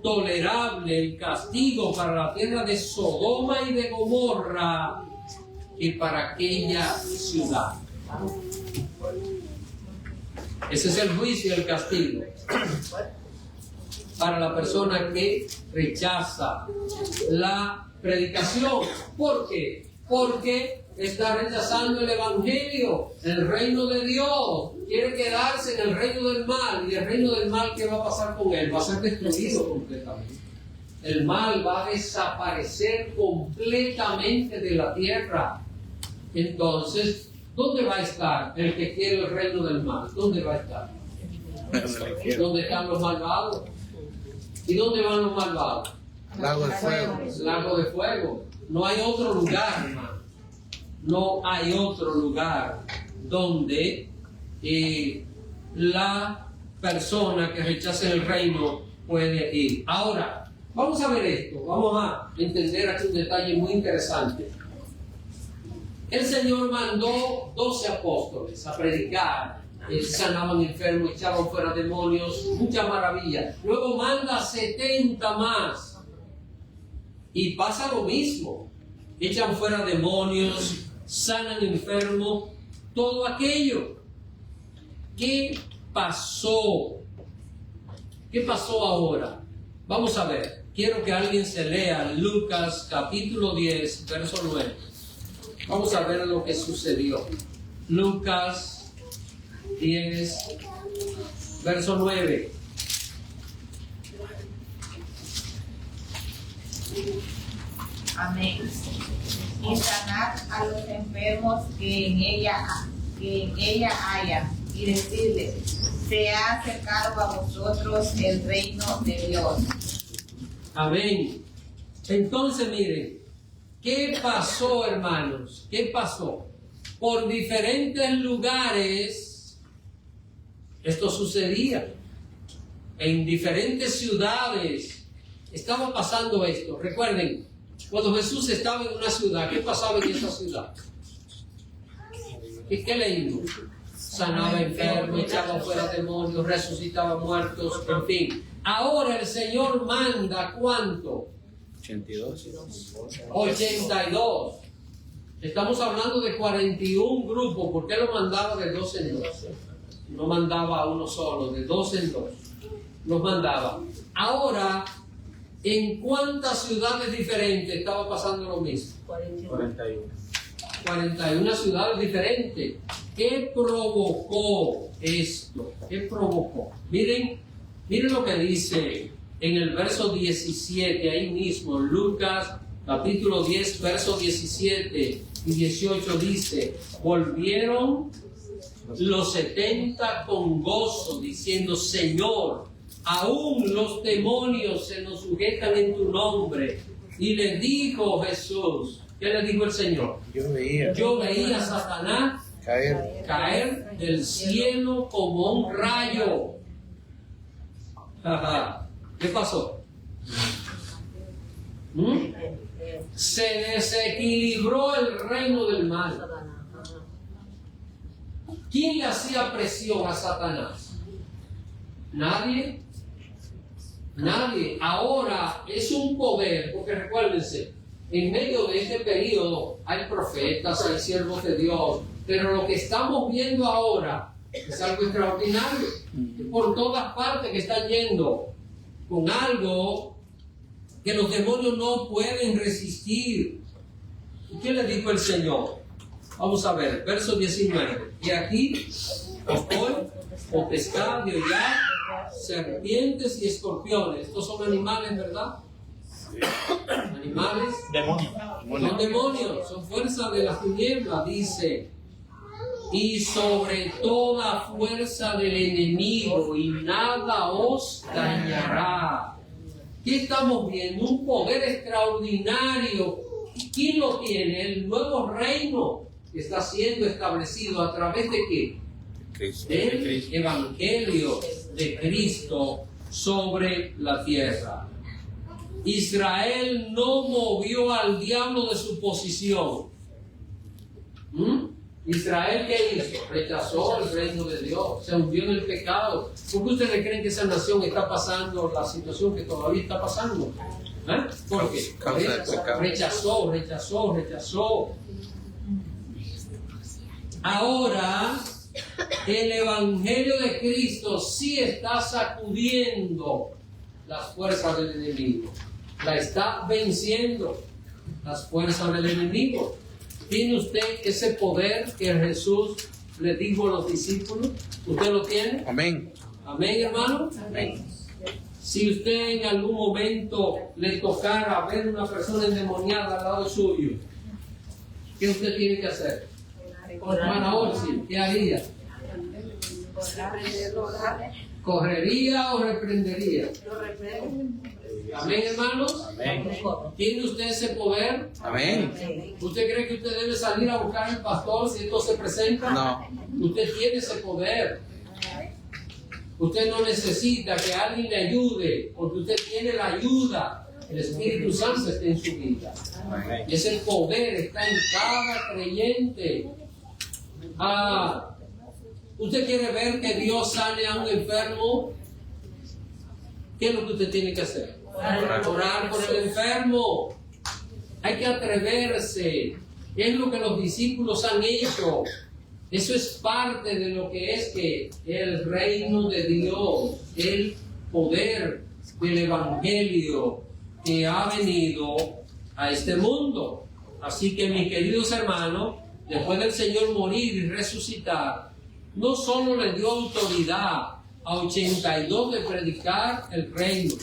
tolerable el castigo para la tierra de Sodoma y de Gomorra que para aquella ciudad. Ese es el juicio y el castigo para la persona que rechaza la predicación. ¿Por qué? Porque está rechazando el evangelio, el reino de Dios. Quiere quedarse en el reino del mal. Y el reino del mal, ¿qué va a pasar con él? Va a ser destruido completamente. El mal va a desaparecer completamente de la tierra. Entonces, ¿dónde va a estar el que quiere el reino del mal? ¿Dónde va a estar? ¿Dónde están los malvados? ¿Y dónde van los malvados? Lago de fuego. Lago de fuego. No hay otro lugar, hermano. No hay otro lugar donde la persona que rechaza el reino puede ir. Ahora, vamos a ver esto. Vamos a entender aquí un detalle muy interesante. El Señor mandó 12 apóstoles a predicar. Sanaban enfermos, echaban fuera demonios, mucha maravilla. Luego manda 70 más. Y pasa lo mismo. Echan fuera demonios, sanan enfermos, todo aquello. ¿Qué pasó? ¿Qué pasó ahora? Vamos a ver. Quiero que alguien se lea Lucas capítulo 10, verso 9. Vamos a ver lo que sucedió. Lucas 10, verso 9. Amén. Y sanad a los enfermos que en ella haya, y decirles: se ha acercado a vosotros el reino de Dios. Amén. Entonces, miren, ¿qué pasó, hermanos? ¿Qué pasó? Por diferentes lugares esto sucedía. En diferentes ciudades estaba pasando esto. Recuerden, cuando Jesús estaba en una ciudad, ¿qué pasaba en esa ciudad? ¿Qué leímos? Sanaba enfermos, echaba fuera demonios, resucitaba muertos, en fin. Ahora el Señor manda, ¿cuánto? 82. Estamos hablando de 41 grupos. ¿Por qué lo mandaba de 2 en 2? No mandaba a uno solo, de 2 en 2. Los mandaba. Ahora, ¿en cuántas ciudades diferentes estaba pasando lo mismo? 41 ciudades diferentes. ¿Qué provocó esto? ¿Qué provocó? Miren lo que dice en el verso 17, ahí mismo, Lucas capítulo 10, verso 17 y 18 dice: volvieron los 70 con gozo, diciendo: Señor, aún los demonios se nos sujetan en tu nombre. Y le dijo Jesús, ¿qué le dijo el Señor? Yo veía a Satanás caer del cielo como un rayo. ¿Qué pasó? Se desequilibró el reino del mal. ¿Quién le hacía presión a Satanás? Nadie. Ahora es un poder, porque recuérdense, en medio de este periodo hay profetas, hay siervos de Dios, pero lo que estamos viendo ahora es algo extraordinario. Por todas partes que están yendo con algo que los demonios no pueden resistir. ¿Y qué le dijo el Señor? Vamos a ver, verso 19. Y aquí Hoy, potestad de hollar serpientes y escorpiones. Estos son animales, ¿verdad? Animales. Demonios. Son demonios, son fuerzas de la tiniebla, dice. Y sobre toda fuerza del enemigo, y nada os dañará. ¿Qué estamos viendo? Un poder extraordinario. ¿Quién lo tiene? El nuevo reino que está siendo establecido a través de ¿qué? Del Evangelio de Cristo sobre la tierra. Israel no movió al diablo de su posición. Israel, ¿qué hizo? Rechazó el reino de Dios, se hundió en el pecado. ¿Por qué ustedes creen que esa nación está pasando la situación que todavía está pasando? ¿Por qué? Rechazó. Ahora, el Evangelio de Cristo sí está sacudiendo las fuerzas del enemigo. La está venciendo las fuerzas del enemigo. ¿Tiene usted ese poder que Jesús le dijo a los discípulos? ¿Usted lo tiene? Amén. Amén, hermano. Amén. Si usted en algún momento le tocara ver una persona endemoniada al lado suyo, ¿qué usted tiene que hacer? Hermana Orsi, ¿qué haría? ¿Correría o reprendería? Amén, hermanos. Amén. ¿Tiene usted ese poder? Amén. ¿Usted cree que usted debe salir a buscar al pastor si esto se presenta? No. Usted tiene ese poder. Usted no necesita que alguien le ayude, porque usted tiene la ayuda. El Espíritu Santo está en su vida. Y ese poder está en cada creyente. ¿Usted quiere ver que Dios sane a un enfermo? ¿Qué es lo que usted tiene que hacer? Orar por el enfermo. Hay que atreverse. Es lo que los discípulos han hecho. Eso es parte de lo que es que el reino de Dios, el poder del Evangelio que ha venido a este mundo. Así que, mis queridos hermanos, después del Señor morir y resucitar, no solo le dio autoridad a 82 de predicar el reino.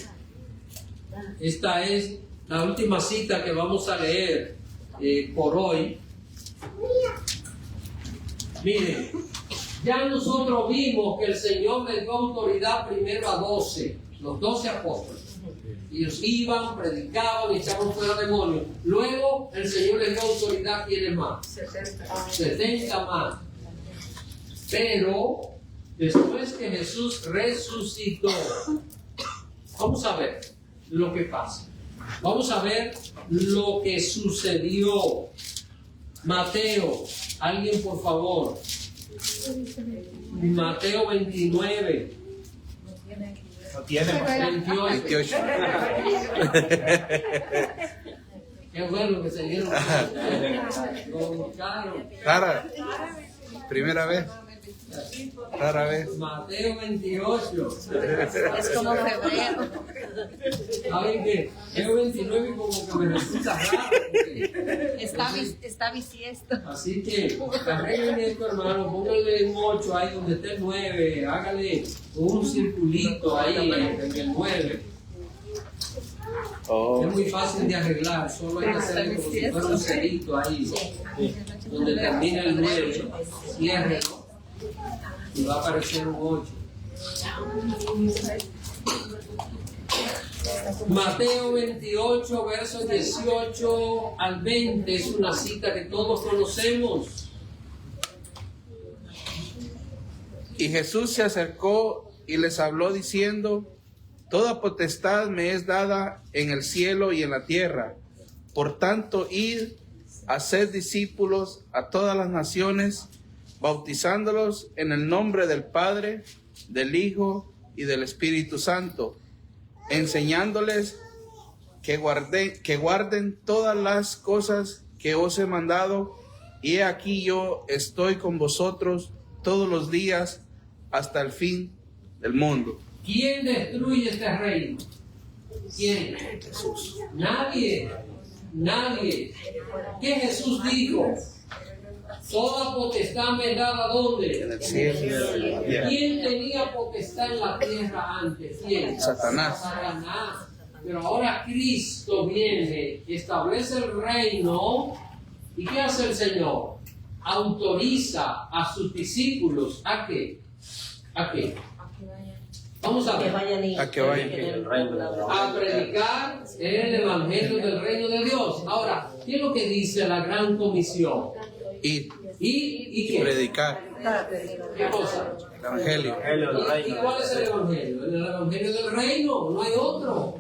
Esta es la última cita que vamos a leer por hoy. Miren, ya nosotros vimos que el Señor le dio autoridad primero a 12, los 12 apóstoles. Ellos iban, predicaban, echaban fuera demonios. Luego el Señor les dio autoridad a quienes más. 70 más. Pero después que Jesús resucitó, vamos a ver lo que pasa. Vamos a ver lo que sucedió. Mateo, alguien por favor. Mateo 29. No tiene más. 28. Qué bueno que se dieron. Lo buscaron. Rara. Primera vez. Rara vez. Mateo 28. Es como febrero. ¿Saben qué? Mateo 29 como que me resulta raro. Está bisiesto. Así que arreglen esto, hermano. Pónganle un 8 ahí donde esté el 9. Hágale un circulito ahí en el 9. Es muy fácil de arreglar. Solo hay que hacerle como si fuera un cerito ahí. Donde termina el 9. Ciérrelo. Y va a aparecer un 8. Mateo 28, versos 18 al 20, es una cita que todos conocemos. Y Jesús se acercó y les habló diciendo: toda potestad me es dada en el cielo y en la tierra. Por tanto, id, haced discípulos a todas las naciones, bautizándolos en el nombre del Padre, del Hijo y del Espíritu Santo, enseñándoles que guarden todas las cosas que os he mandado, y he aquí yo estoy con vosotros todos los días hasta el fin del mundo. ¿Quién destruye este reino? ¿Quién? Jesús. Nadie. ¿Qué Jesús dijo? Toda potestad me dada ¿dónde? En el cielo. ¿Quién tenía potestad en la tierra antes? ¿Quién? Satanás. Satanás. Pero ahora Cristo viene, establece el reino. ¿Y qué hace el Señor? Autoriza a sus discípulos ¿a qué? ¿A qué? Vamos a ver. A que vayan. A predicar el evangelio del reino de Dios. Ahora, ¿qué es lo que dice la gran comisión? Ir, ¿Y qué? predicar ¿Qué cosa? el evangelio. ¿Y cuál es el evangelio? El evangelio del reino, no hay otro.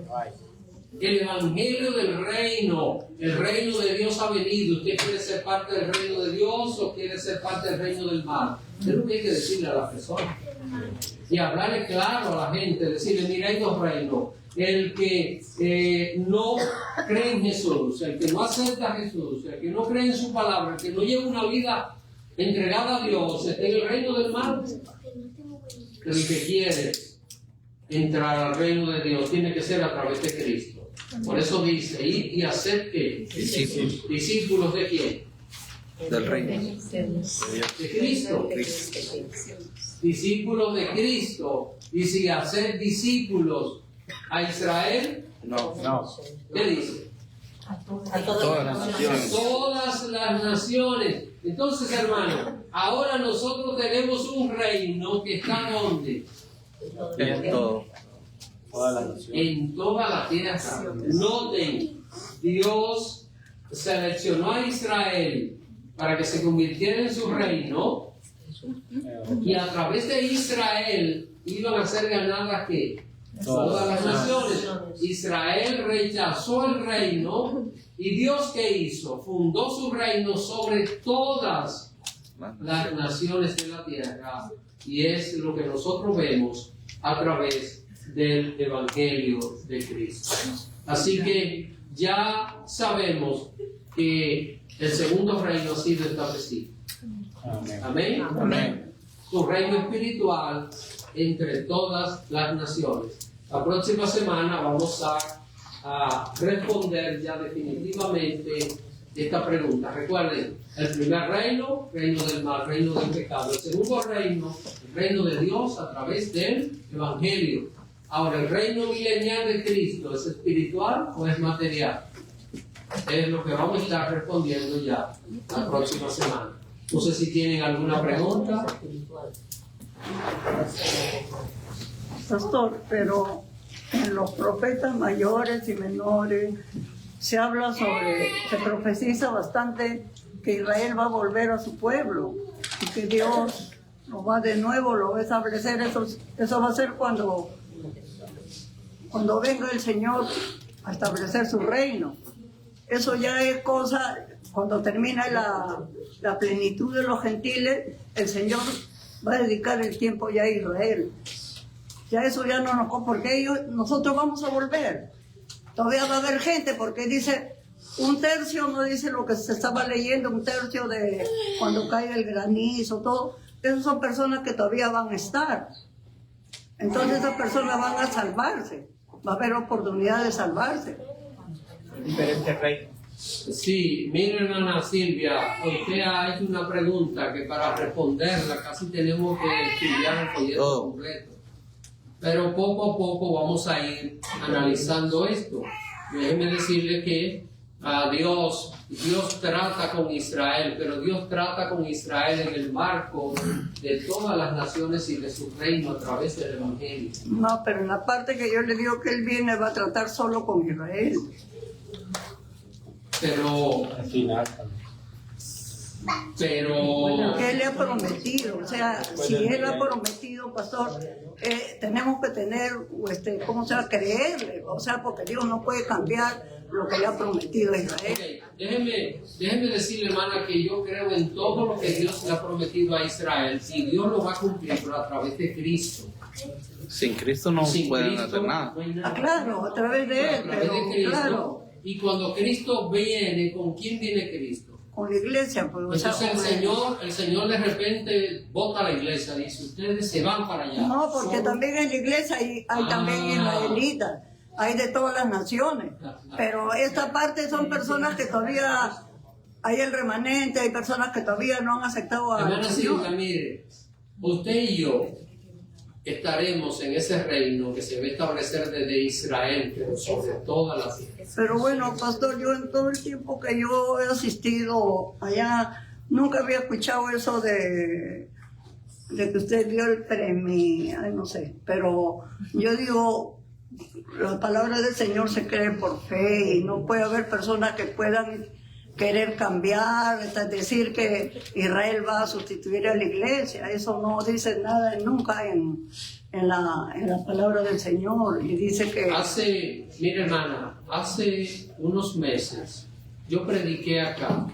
El evangelio del reino, el reino de Dios ha venido. ¿Usted quiere ser parte del reino de Dios o quiere ser parte del reino del mal? Es lo que hay que decirle a las personas. Y hablarle claro a la gente, decirle, mira, hay dos reinos. El que no cree en Jesús, el que no acepta a Jesús, el que no cree en su palabra, el que no lleva una vida entregada a Dios, está en el reino del mal. Pero el que quiere entrar al reino de Dios tiene que ser a través de Cristo. Por eso dice, ir y hacer ¿qué? Discípulos. ¿Discípulos de quién? Del reino. De Cristo. Discípulos de Cristo. Y si hacer discípulos a Israel, No. ¿qué dice? A todas las naciones. Todas las naciones. Entonces, hermano, ahora nosotros tenemos un reino que está ¿dónde? En todo. En toda la tierra. Noten, Dios seleccionó a Israel para que se convirtiera en su reino, y a través de Israel iban a ser ganadas ¿qué? Todas las naciones. Israel rechazó el reino, y Dios ¿qué hizo? Fundó su reino sobre todas las naciones de la tierra, y es lo que nosotros vemos a través del Evangelio de Cristo. Así que ya sabemos que el segundo reino ha sido establecido. Amén. Amén. Su reino espiritual entre todas las naciones. La próxima semana vamos a responder ya definitivamente esta pregunta. Recuerden, el primer reino, reino del mal, reino del pecado. El segundo reino, el reino de Dios a través del Evangelio. Ahora, ¿el reino milenial de Cristo es espiritual o es material? Es lo que vamos a estar respondiendo ya la próxima semana. No sé si tienen alguna pregunta. Pastor, pero en los profetas mayores y menores se habla se profetiza bastante que Israel va a volver a su pueblo y que Dios lo va de nuevo, lo va a establecer. Eso va a ser cuando venga el Señor a establecer su reino. Eso ya es cosa, cuando termina la plenitud de los gentiles, el Señor va a dedicar el tiempo ya a Israel. Ya eso ya no nos... Porque nosotros vamos a volver. Todavía va a haber gente, porque dice, un tercio, no dice lo que se estaba leyendo, un tercio de cuando cae el granizo, todo. Esas son personas que todavía van a estar. Entonces esas personas van a salvarse. Va a haber oportunidad de salvarse. Diferentes reinos. Sí, mire, hermana Silvia, usted ha hecho una pregunta que para responderla casi tenemos que estudiar el folleto completo. Pero poco a poco vamos a ir analizando esto. Déjeme decirle que Dios trata con Israel, pero Dios trata con Israel en el marco de todas las naciones y de su reino a través del Evangelio. No, pero en la parte que yo le digo que él viene, va a tratar solo con Israel. Pero Que él le ha prometido, o sea, si él ha prometido, pastor, tenemos que tener, creerle, o sea, porque Dios no puede cambiar lo que le ha prometido a Israel. Okay. Déjeme decirle, hermana, que yo creo en todo lo que Dios le ha prometido a Israel, y Dios lo va a cumplir, pero a través de Cristo. Sin Cristo no pueden hacer nada. No hay nada. Claro, a través de él, A través pero de Cristo. claro, Y cuando Cristo viene, ¿con quién viene Cristo? con la iglesia, pues, o sea, Entonces el Señor de repente bota a la iglesia, dice, ustedes se van para allá. no, porque también en la iglesia hay también israelitas, hay de todas las naciones, pero esta parte son personas que todavía hay el remanente, hay personas que todavía no han aceptado a Hermana Silvia, mire, usted y yo estaremos en ese reino que se va a establecer desde Israel, pero sobre toda la tierra. Pero bueno, pastor, yo en todo el tiempo que yo he asistido allá, nunca había escuchado eso de que usted dio el premio, ay, no sé, pero yo digo, la palabra del Señor se cree por fe y no puede haber personas que puedan querer cambiar, es decir que Israel va a sustituir a la iglesia, eso no dice nada nunca en la palabra del Señor, y dice que... Mire hermana, hace unos meses yo prediqué acá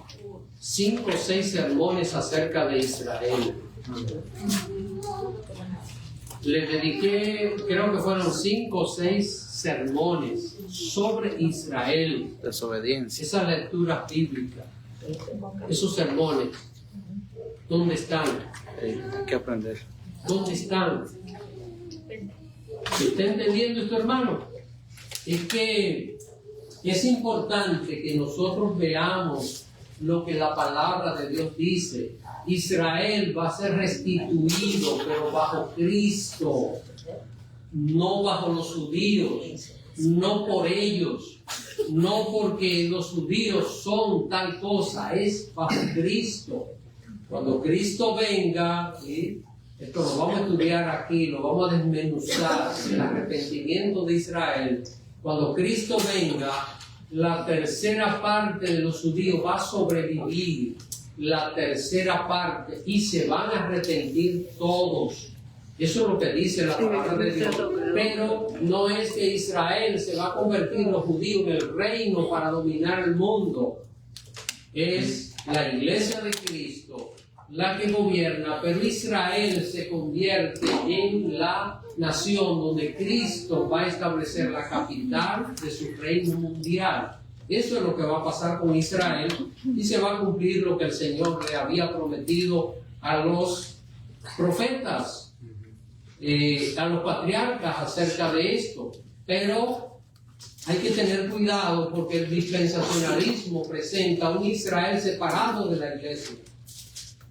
5 o 6 sermones acerca de Israel. Le dediqué, creo que fueron 5 o 6 sermones sobre Israel. Desobediencia. Esa lectura bíblica, esos sermones, ¿dónde están? Hay que aprender. ¿Dónde están? ¿Se está entendiendo esto, hermano? Es que es importante que nosotros veamos lo que la palabra de Dios dice. Israel va a ser restituido, pero bajo Cristo, no bajo los judíos, no por ellos, no porque los judíos son tal cosa, es bajo Cristo. Cuando Cristo venga, ¿sí? Esto lo vamos a estudiar aquí, lo vamos a desmenuzar, el arrepentimiento de Israel. Cuando Cristo venga, la tercera parte de los judíos va a sobrevivir, la tercera parte, y se van a arrepentir todos. Eso es lo que dice la palabra de Dios. Pero no es que Israel se va a convertir los judíos en el reino para dominar el mundo. Es la iglesia de Cristo la que gobierna, pero Israel se convierte en la nación donde Cristo va a establecer la capital de su reino mundial. Eso es lo que va a pasar con Israel y se va a cumplir lo que el Señor le había prometido a los profetas, a los patriarcas acerca de esto. Pero hay que tener cuidado porque el dispensacionalismo presenta un Israel separado de la iglesia.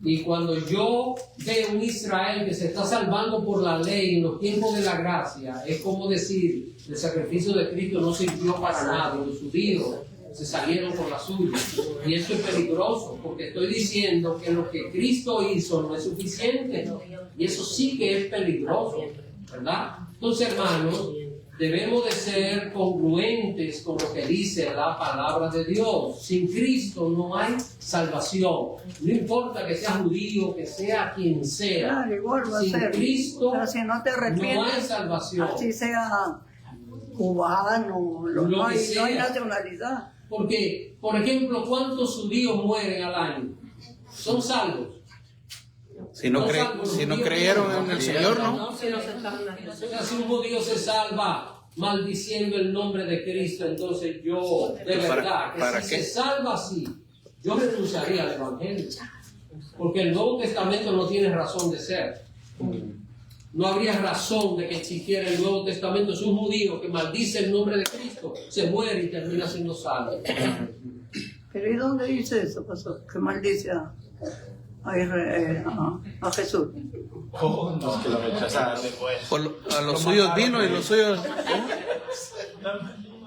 Y cuando yo veo un Israel que se está salvando por la ley en los tiempos de la gracia, es como decir, el sacrificio de Cristo no sirvió para nada, los judíos se salieron por la suya. Y eso es peligroso, porque estoy diciendo que lo que Cristo hizo no es suficiente. Y eso sí que es peligroso, ¿verdad? Entonces, hermanos, debemos de ser congruentes con lo que dice la palabra de Dios. Sin Cristo no hay salvación. No importa que sea judío, que sea quien sea. Claro, igual va a Sin ser. Cristo Pero si no te arrepientes, no hay salvación. así sea cubano, no hay nacionalidad. Porque, por ejemplo, ¿cuántos judíos mueren al año? ¿Son salvos? Si no creyeron en el Señor, ¿no? O sea, si un judío se salva maldiciendo el nombre de Cristo, entonces yo, de verdad, que si se salva así, yo renunciaría al Evangelio. Porque el Nuevo Testamento no tiene razón de ser. No habría razón de que existiera el Nuevo Testamento. Es un judío que maldice el nombre de Cristo, se muere y termina siendo salvo. Pero ¿y dónde dice eso, pastor? Que maldice a Jesús. A los suyos vino y los suyos...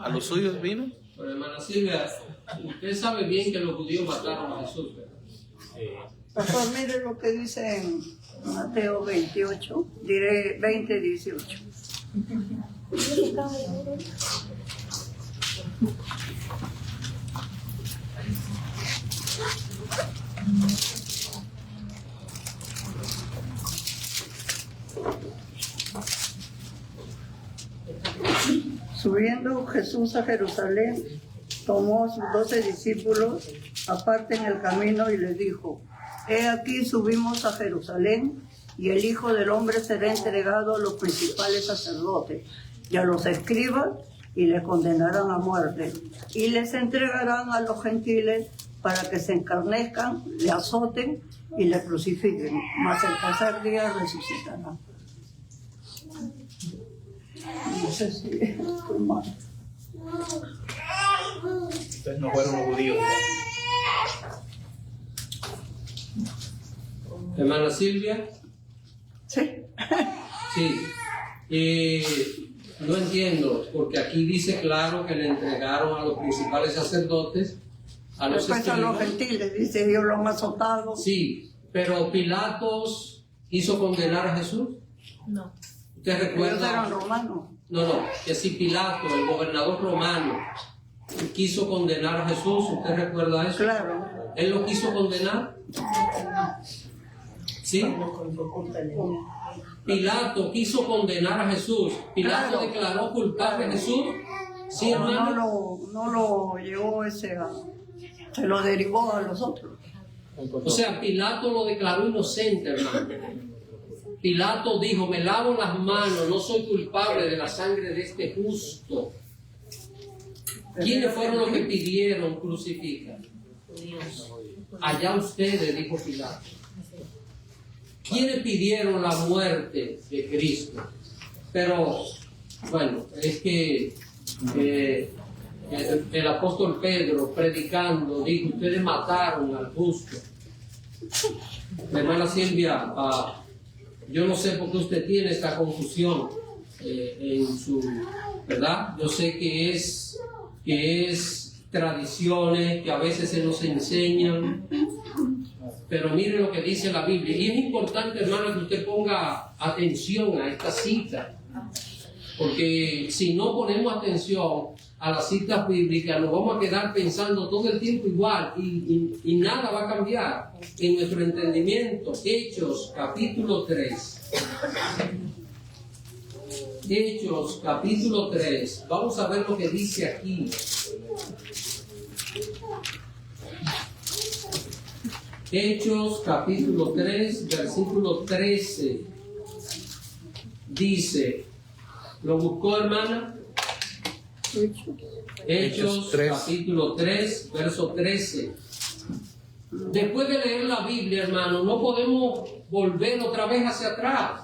¿A los suyos vino? Pero hermana Silvia, usted sabe bien que los judíos mataron a Jesús, ¿verdad? Pastor, mire lo que dice en Mateo 28, diré 20, 18. Subiendo Jesús a Jerusalén, tomó a sus 12 discípulos aparte en el camino y les dijo: He aquí subimos a Jerusalén, y el Hijo del Hombre será entregado a los principales sacerdotes y a los escribas, y le condenarán a muerte, y les entregarán a los gentiles para que se encarnezcan, le azoten y le crucifiquen, mas el tercer día resucitará. No sé si estoy mal. Ustedes no fueron los judíos. Hermana Silvia. Sí. Sí. No entiendo, porque aquí dice claro que le entregaron a los principales sacerdotes, a los Después a los escribas. gentiles, dice, ellos lo han azotado. Sí, pero Pilatos quiso condenar a Jesús. No. ¿Usted Ellos recuerda? eran romanos. No, que si Pilato, el gobernador romano, quiso condenar a Jesús, ¿usted recuerda eso? Claro. ¿Él lo quiso condenar? ¿Sí? Pilato quiso condenar a Jesús. Pilato Claro. declaró culpable a Jesús. ¿Sí, hermano? No lo llevó se lo derivó a los otros. O sea, Pilato lo declaró inocente, hermano. Pilato dijo, me lavo las manos, no soy culpable de la sangre de este justo. ¿Quiénes fueron los que pidieron crucificar? Allá ustedes, dijo Pilato. ¿Quiénes pidieron la muerte de Cristo? Pero, bueno, es que el apóstol Pedro, predicando, dijo, ustedes mataron al justo. Hermana Silvia, yo no sé por qué usted tiene esta confusión en su, ¿verdad? Yo sé que es tradiciones que a veces se nos enseñan, pero mire lo que dice la Biblia. Y es importante, hermano, que usted ponga atención a esta cita, porque si no ponemos atención a las citas bíblicas, nos vamos a quedar pensando todo el tiempo igual y nada va a cambiar en nuestro entendimiento. Hechos, capítulo 3. Hechos, capítulo 3. Vamos a ver lo que dice aquí. Hechos, capítulo 3, versículo 13. Dice, ¿lo buscó, hermana? Hechos 3. capítulo 3, verso 13. Después de leer la Biblia, hermano, no podemos volver otra vez hacia atrás.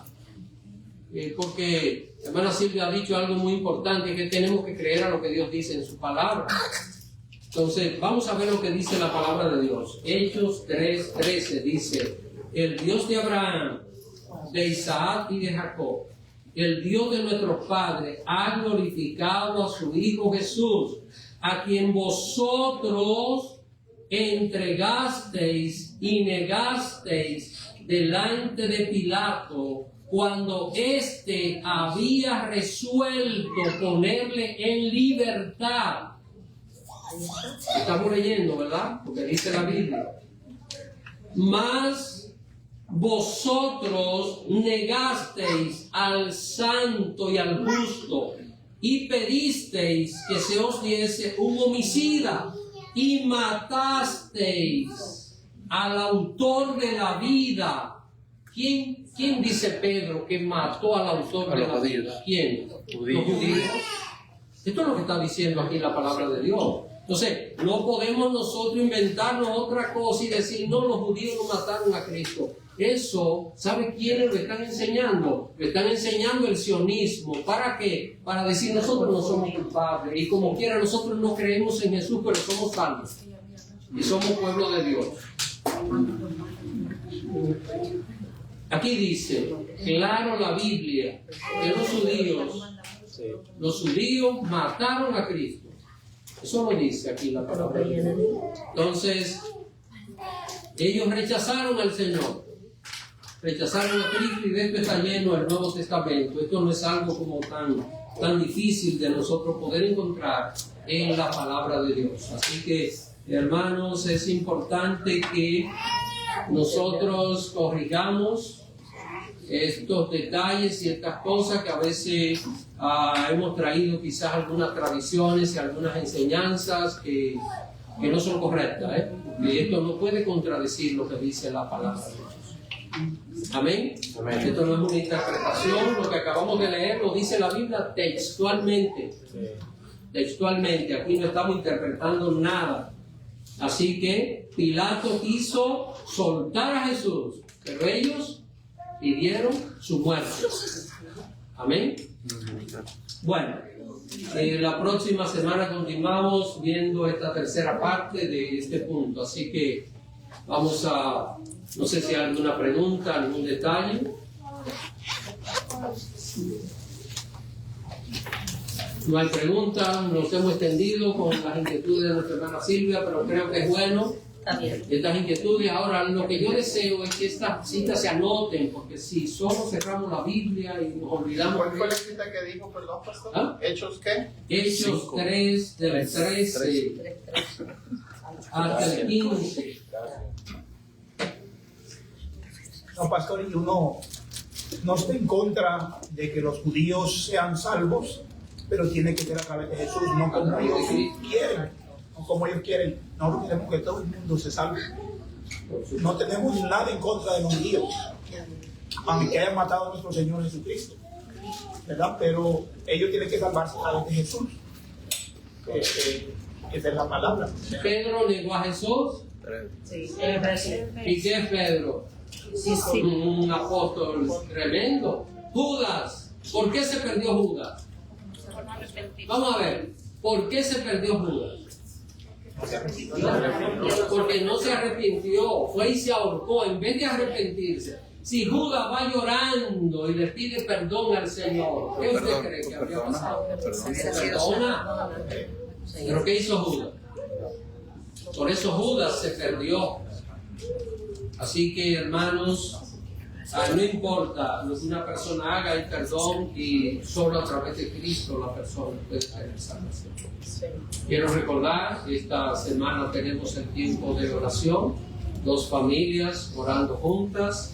Porque hermana Silvia ha dicho algo muy importante, que tenemos que creer a lo que Dios dice en su palabra. Entonces, vamos a ver lo que dice la palabra de Dios. Hechos 3:13 dice, el Dios de Abraham, de Isaac y de Jacob, el Dios de nuestros padres, ha glorificado a su Hijo Jesús, a quien vosotros entregasteis y negasteis delante de Pilato, cuando éste había resuelto ponerle en libertad. Estamos leyendo, ¿verdad? Porque dice la Biblia. Mas vosotros negasteis al santo y al justo y pedisteis que se os diese un homicida y matasteis al autor de la vida. ¿Quién dice Pedro que mató al autor de la vida? ¿Quién? Los judíos. Esto es lo que está diciendo aquí la palabra de Dios. Entonces, no podemos nosotros inventarnos otra cosa y decir, no, los judíos no mataron a Cristo. Eso, ¿sabe quiénes lo están enseñando? Lo están enseñando el sionismo. ¿Para qué? Para decir, nosotros no somos culpables. Y como quiera, nosotros no creemos en Jesús, pero somos salvos. Y somos pueblo de Dios. Aquí dice, claro la Biblia, que los judíos mataron a Cristo. Eso lo dice aquí la palabra. Entonces, ellos rechazaron al Señor. Rechazaron a Cristo, y de esto está lleno el Nuevo Testamento. Esto no es algo como tan difícil de nosotros poder encontrar en la palabra de Dios. Así que, hermanos, es importante que nosotros corrijamos estos detalles y estas cosas que a veces hemos traído quizás algunas tradiciones y algunas enseñanzas que no son correctas, y esto no puede contradecir lo que dice la palabra de Dios. Amén. Esto no es una interpretación, lo que acabamos de leer lo dice la Biblia textualmente. Textualmente, aquí no estamos interpretando nada. Así que Pilato quiso soltar a Jesús, pero ellos pidieron su muerte. Amén. Bueno, La próxima semana continuamos viendo esta tercera parte de este punto, así que vamos a, no sé si hay alguna pregunta, algún detalle. No hay preguntas, nos hemos extendido con las inquietudes de nuestra hermana Silvia, pero creo que es bueno estas inquietudes. Ahora, lo que yo deseo es que estas citas se anoten, porque si solo cerramos la Biblia y nos olvidamos... ¿Cuál fue la cita que dijo, perdón, pastor? ¿Ah? ¿Hechos qué? Hechos 3, del 13 hasta el 15. No, pastor, y uno no está en contra de que los judíos sean salvos, pero tiene que ser a través de Jesús, no como ellos quieren. No como ellos quieren. Nosotros queremos que todo el mundo se salve. No tenemos nada en contra de los judíos, aunque hayan matado a nuestro Señor Jesucristo, ¿verdad? Pero ellos tienen que salvarse a través de Jesús. Esa es la palabra. Pedro negó a Jesús. Sí. ¿Y qué es Pedro? Un apóstol tremendo. Judas. ¿Por qué se perdió Judas? Vamos a ver. ¿Por qué se perdió Judas? Porque no se arrepintió. Fue y se ahorcó en vez de arrepentirse. Si Judas va llorando y le pide perdón al Señor, ¿qué usted cree que habría pasado? Perdona. ¿Pero qué hizo Judas? Por eso Judas se perdió. Así que, hermanos, no importa lo que una persona haga, hay perdón, y solo a través de Cristo la persona puede tener salvación. Quiero recordar que esta semana tenemos el tiempo de oración, 2 familias orando juntas,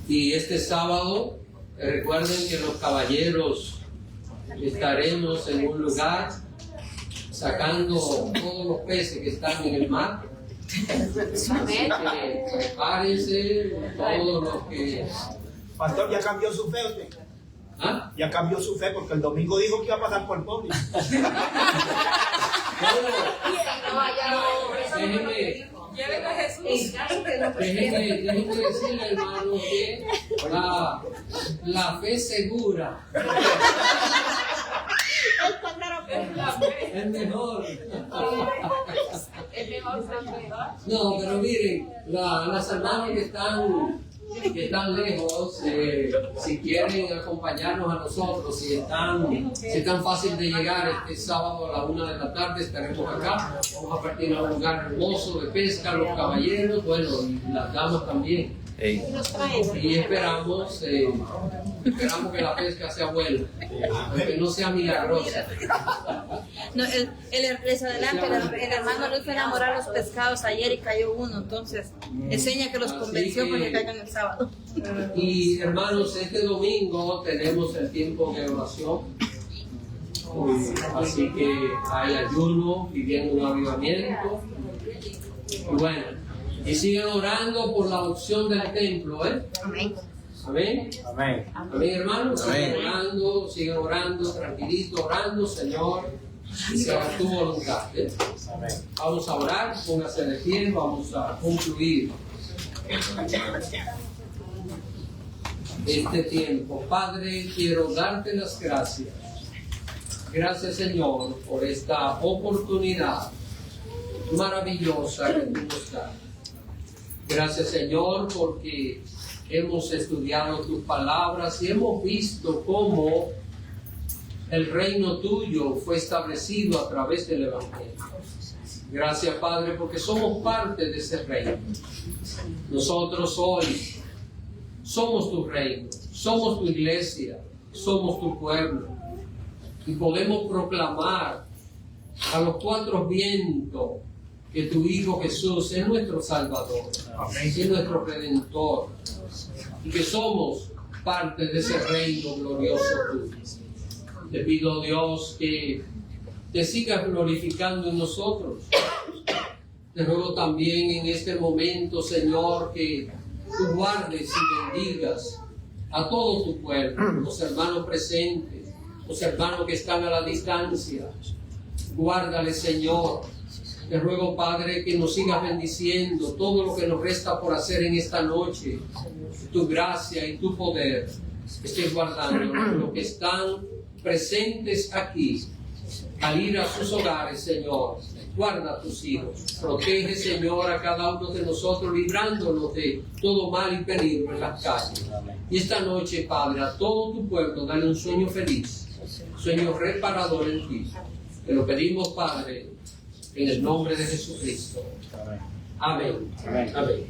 y este sábado recuerden que los caballeros estaremos en un lugar sacando todos los peces que están en el mar. Prepárense, todos los que... Pastor, ya cambió su fe usted. ¿Ah? Ya cambió su fe porque el domingo dijo que iba a pasar por pobre. Déjenme decirle, hermano, que la fe segura es mejor. No, pero miren, las hermanas que están lejos, si quieren acompañarnos a nosotros, si es tan fácil de llegar, este sábado a la 1 de la tarde estaremos acá. Vamos a partir a un lugar hermoso de pesca, los caballeros, bueno, y las damas también. Y esperamos que la pesca sea buena, que no sea milagrosa. No, les adelanto, el hermano Luis fue a enamorar los pescados ayer y cayó uno, entonces enseña que los convenció para que caigan el sábado. Y hermanos, este domingo tenemos el tiempo de oración, así que hay ayuno, pidiendo un avivamiento, y bueno, y sigan orando por la opción del templo, Amén. Amén. Amén. Amén, hermanos. Sigan orando, tranquilito, orando, Señor, y se haga tu voluntad. Amén. Vamos a orar, póngase de pie, vamos a concluir este tiempo. Padre, quiero darte las gracias. Gracias, Señor, por esta oportunidad maravillosa que tú nos das. Gracias, Señor, porque hemos estudiado tus palabras y hemos visto cómo el reino tuyo fue establecido a través del Evangelio. Gracias, Padre, porque somos parte de ese reino. Nosotros hoy somos tu reino, somos tu iglesia, somos tu pueblo. Y podemos proclamar a los 4 vientos que tu Hijo Jesús es nuestro Salvador, es nuestro Redentor, y que somos parte de ese reino glorioso tuyo. Te pido, Dios, que te sigas glorificando en nosotros. Te ruego también en este momento, Señor, que tú guardes y bendigas a todo tu pueblo, los hermanos presentes, los hermanos que están a la distancia. Guárdale, Señor. Te ruego, Padre, que nos sigas bendiciendo todo lo que nos resta por hacer en esta noche. Tu gracia y tu poder estés guardando los que están presentes aquí, al ir a sus hogares, Señor. Guarda a tus hijos. Protege, Señor, a cada uno de nosotros, librándonos de todo mal y peligro en las calles. Y esta noche, Padre, a todo tu pueblo, dale un sueño feliz, sueño reparador en ti. Te lo pedimos, Padre, en el nombre de Jesucristo. Amén. Amén.